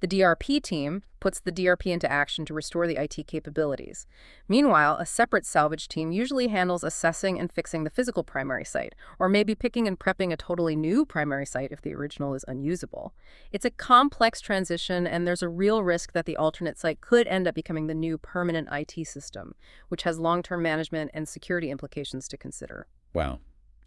[SPEAKER 2] The DRP team puts the DRP into action to restore the IT capabilities. Meanwhile, a separate salvage team usually handles assessing and fixing the physical primary site, or maybe picking and prepping a totally new primary site if the original is unusable. It's a complex transition, and there's a real risk that the alternate site could end up becoming the new permanent IT system, which has long-term management and security implications to consider.
[SPEAKER 3] Wow.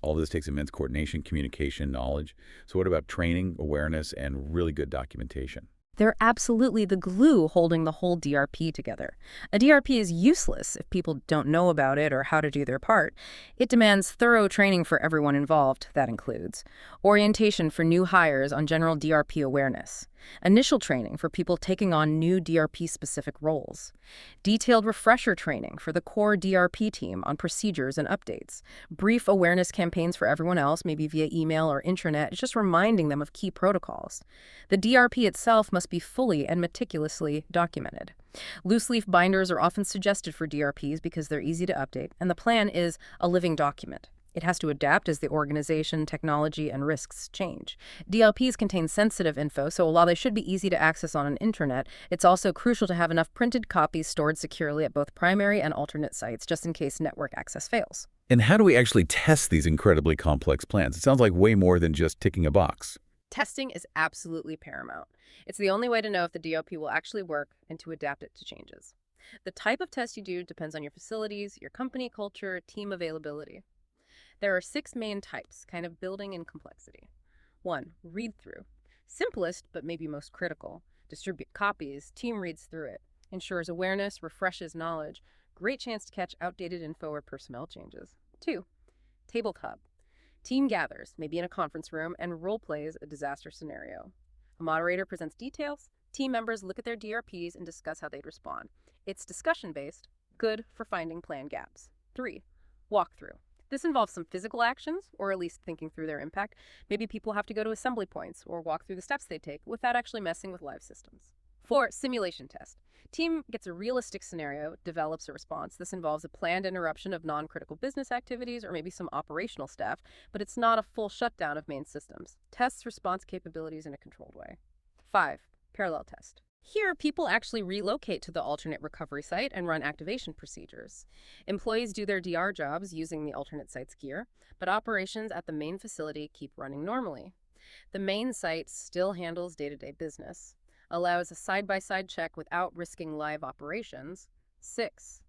[SPEAKER 3] All this takes immense coordination, communication, knowledge. So what about training, awareness, and really good documentation?
[SPEAKER 2] They're absolutely the glue holding the whole DRP together. A DRP is useless if people don't know about it or how to do their part. It demands thorough training for everyone involved. That includes orientation for new hires on general DRP awareness, initial training for people taking on new DRP-specific roles, detailed refresher training for the core DRP team on procedures and updates, brief awareness campaigns for everyone else, maybe via email or intranet, just reminding them of key protocols. The DRP itself must be fully and meticulously documented. Loose-leaf binders are often suggested for DRPs because they're easy to update, and the plan is a living document. It has to adapt as the organization, technology, and risks change. DLPs contain sensitive info, so while they should be easy to access on an intranet, it's also crucial to have enough printed copies stored securely at both primary and alternate sites, just in case network access fails.
[SPEAKER 3] And how do we actually test these incredibly complex plans? It sounds like way more than just ticking a box.
[SPEAKER 2] Testing is absolutely paramount. It's the only way to know if the DLP will actually work and to adapt it to changes. The type of test you do depends on your facilities, your company culture, team availability. There are 6 main types, kind of building in complexity. 1. Read-through. Simplest, but maybe most critical. Distribute copies, team reads through it. Ensures awareness, refreshes knowledge. Great chance to catch outdated info or personnel changes. 2. Tabletop. Team gathers, maybe in a conference room, and role-plays a disaster scenario. A moderator presents details. Team members look at their DRPs and discuss how they'd respond. It's discussion-based, good for finding plan gaps. 3. Walkthrough. This involves some physical actions, or at least thinking through their impact. Maybe people have to go to assembly points or walk through the steps they take without actually messing with live systems. 4. Simulation test. Team gets a realistic scenario, develops a response. This involves a planned interruption of non-critical business activities or maybe some operational staff, but it's not a full shutdown of main systems. Tests response capabilities in a controlled way. 5. Parallel test. Here, people actually relocate to the alternate recovery site and run activation procedures. Employees do their DR jobs using the alternate site's gear, but operations at the main facility keep running normally. The main site still handles day-to-day business, allows a side-by-side check without risking live operations. 6.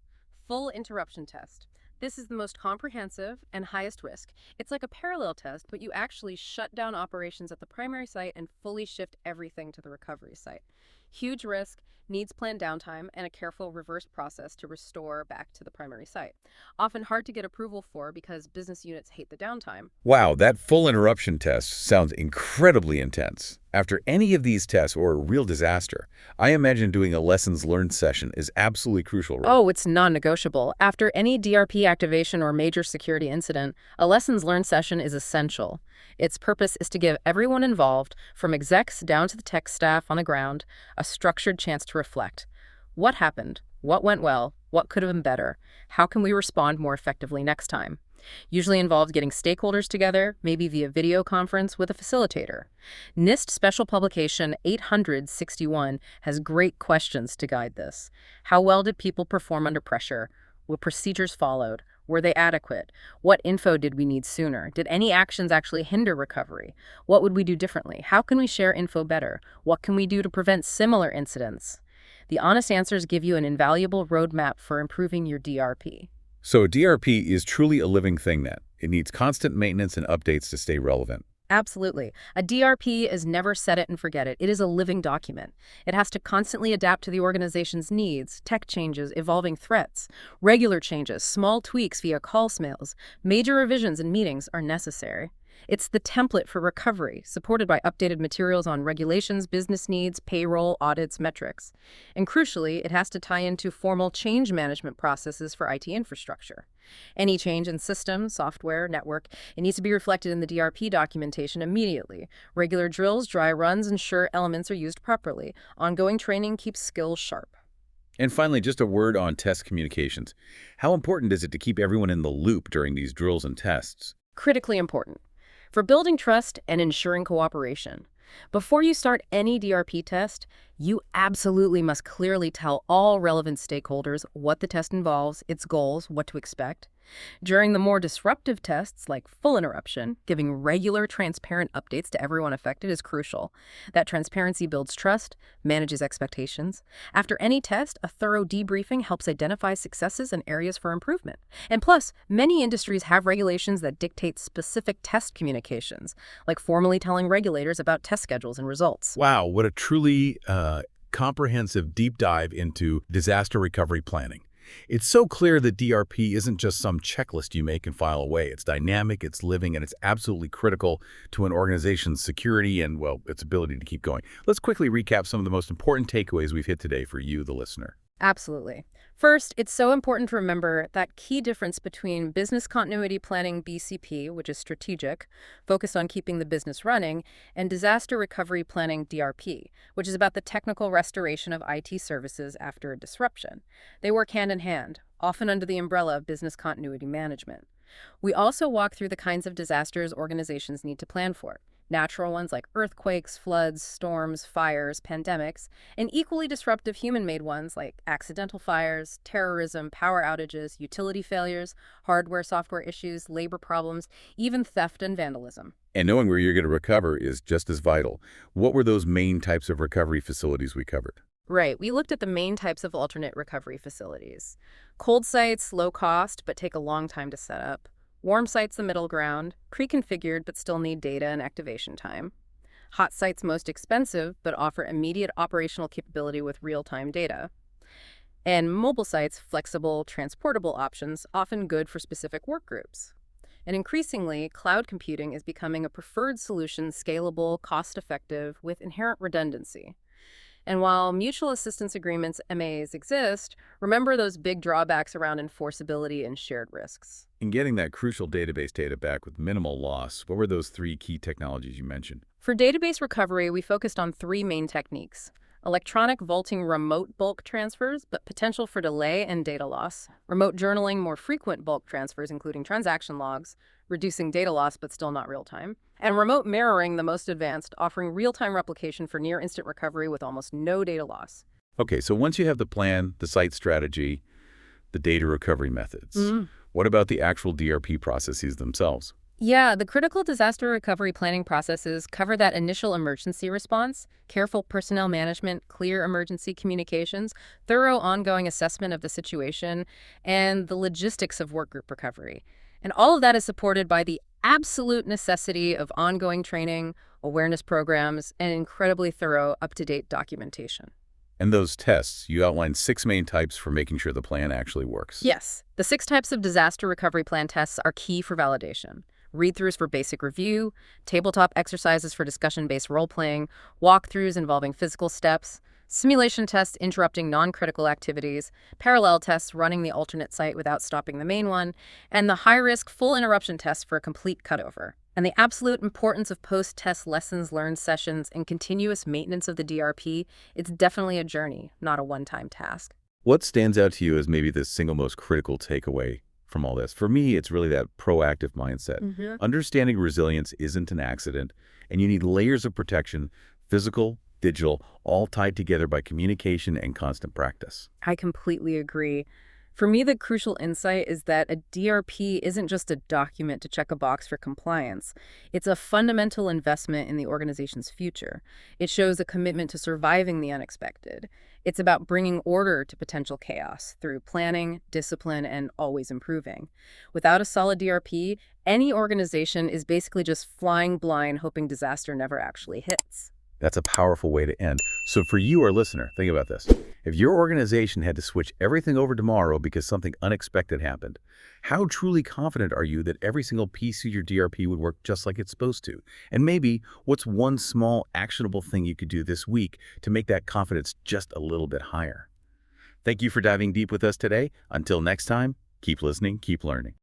[SPEAKER 2] Full interruption test. This is the most comprehensive and highest risk. It's like a parallel test, but you actually shut down operations at the primary site and fully shift everything to the recovery site. Huge risk, needs planned downtime, and a careful reverse process to restore back to the primary site. Often hard to get approval for because business units hate the downtime.
[SPEAKER 3] Wow, that full interruption test sounds incredibly intense. After any of these tests or a real disaster, I imagine doing a lessons learned session is absolutely crucial. Right?
[SPEAKER 2] Oh, it's non-negotiable. After any DRP activation or major security incident, a lessons learned session is essential. Its purpose is to give everyone involved, from execs down to the tech staff on the ground, a structured chance to reflect. What happened? What went well? What could have been better? How can we respond more effectively next time? Usually involves getting stakeholders together, maybe via video conference with a facilitator. NIST Special Publication 861 has great questions to guide this. How well did people perform under pressure? Were procedures followed? Were they adequate? What info did we need sooner? Did any actions actually hinder recovery? What would we do differently? How can we share info better? What can we do to prevent similar incidents? The honest answers give you an invaluable roadmap for improving your DRP.
[SPEAKER 3] So a DRP is truly a living thing then. It needs constant maintenance and updates to stay relevant.
[SPEAKER 2] Absolutely. A DRP is never set it and forget it. It is a living document. It has to constantly adapt to the organization's needs, tech changes, evolving threats, regular changes, small tweaks via call smells, major revisions and meetings are necessary. It's the template for recovery, supported by updated materials on regulations, business needs, payroll, audits, metrics. And crucially, it has to tie into formal change management processes for IT infrastructure. Any change in system, software, network, it needs to be reflected in the DRP documentation immediately. Regular drills, dry runs ensure elements are used properly. Ongoing training keeps skills sharp.
[SPEAKER 3] And finally, just a word on test communications. How important is it to keep everyone in the loop during these drills and tests?
[SPEAKER 2] Critically important for building trust and ensuring cooperation. Before you start any DRP test, you absolutely must clearly tell all relevant stakeholders what the test involves, its goals, what to expect. During the more disruptive tests, like full interruption, giving regular, transparent updates to everyone affected is crucial. That transparency builds trust, manages expectations. After any test, a thorough debriefing helps identify successes and areas for improvement. And plus, many industries have regulations that dictate specific test communications, like formally telling regulators about test schedules and results.
[SPEAKER 1] Wow, what a truly comprehensive deep dive into disaster recovery planning. It's so clear that DRP isn't just some checklist you make and file away. It's dynamic, it's living, and it's absolutely critical to an organization's security and, well, its ability to keep going. Let's quickly recap some of the most important takeaways we've hit today for you, the listener.
[SPEAKER 2] Absolutely. First, it's so important to remember that key difference between business continuity planning BCP, which is strategic, focused on keeping the business running, and disaster recovery planning DRP, which is about the technical restoration of IT services after a disruption. They work hand in hand, often under the umbrella of business continuity management. We also walk through the kinds of disasters organizations need to plan for. Natural ones like earthquakes, floods, storms, fires, pandemics, and equally disruptive human-made ones like accidental fires, terrorism, power outages, utility failures, hardware, software issues, labor problems, even theft and vandalism.
[SPEAKER 3] And knowing where you're going to recover is just as vital. What were those main types of recovery facilities we covered?
[SPEAKER 2] Right. We looked at the main types of alternate recovery facilities. Cold sites, low cost, but take a long time to set up. Warm sites, the middle ground, pre-configured but still need data and activation time. Hot sites, most expensive, but offer immediate operational capability with real-time data. And mobile sites, flexible, transportable options, often good for specific work groups. And increasingly, cloud computing is becoming a preferred solution, scalable, cost-effective, with inherent redundancy. And while mutual assistance agreements, MAs, exist, remember those big drawbacks around enforceability and shared risks.
[SPEAKER 3] In getting that crucial database data back with minimal loss, what were those 3 key technologies you mentioned?
[SPEAKER 2] For database recovery, we focused on 3 main techniques. Electronic vaulting, remote bulk transfers, but potential for delay and data loss. Remote journaling, more frequent bulk transfers, including transaction logs. reducing data loss but still not real-time. And remote mirroring, the most advanced, offering real-time replication for near-instant recovery with almost no data loss.
[SPEAKER 3] Okay, so once you have the plan, the site strategy, the data recovery methods, what about the actual DRP processes themselves?
[SPEAKER 2] Yeah, the critical disaster recovery planning processes cover that initial emergency response, careful personnel management, clear emergency communications, thorough ongoing assessment of the situation, and the logistics of workgroup recovery. And all of that is supported by the absolute necessity of ongoing training, awareness programs, and incredibly thorough, up-to-date documentation.
[SPEAKER 3] And those tests, you outlined 6 main types for making sure the plan actually works.
[SPEAKER 2] Yes, the 6 types of disaster recovery plan tests are key for validation. Read-throughs for basic review, tabletop exercises for discussion-based role-playing, walkthroughs involving physical steps, simulation tests interrupting non-critical activities, parallel tests running the alternate site without stopping the main one, and the high-risk full interruption test for a complete cutover. And the absolute importance of post-test lessons learned sessions and continuous maintenance of the DRP, it's definitely a journey, not a one-time task.
[SPEAKER 3] What stands out to you as maybe the single most critical takeaway from all this? For me, it's really that proactive mindset. Understanding resilience isn't an accident, and you need layers of protection, physical, digital, all tied together by communication and constant practice.
[SPEAKER 2] I completely agree. For me, the crucial insight is that a DRP isn't just a document to check a box for compliance. It's a fundamental investment in the organization's future. It shows a commitment to surviving the unexpected. It's about bringing order to potential chaos through planning, discipline, and always improving. Without a solid DRP, any organization is basically just flying blind, hoping disaster never actually hits.
[SPEAKER 3] That's a powerful way to end. So for you, our listener, think about this. If your organization had to switch everything over tomorrow because something unexpected happened, how truly confident are you that every single piece of your DRP would work just like it's supposed to? And maybe what's one small actionable thing you could do this week to make that confidence just a little bit higher? Thank you for diving deep with us today. Until next time, keep listening, keep learning.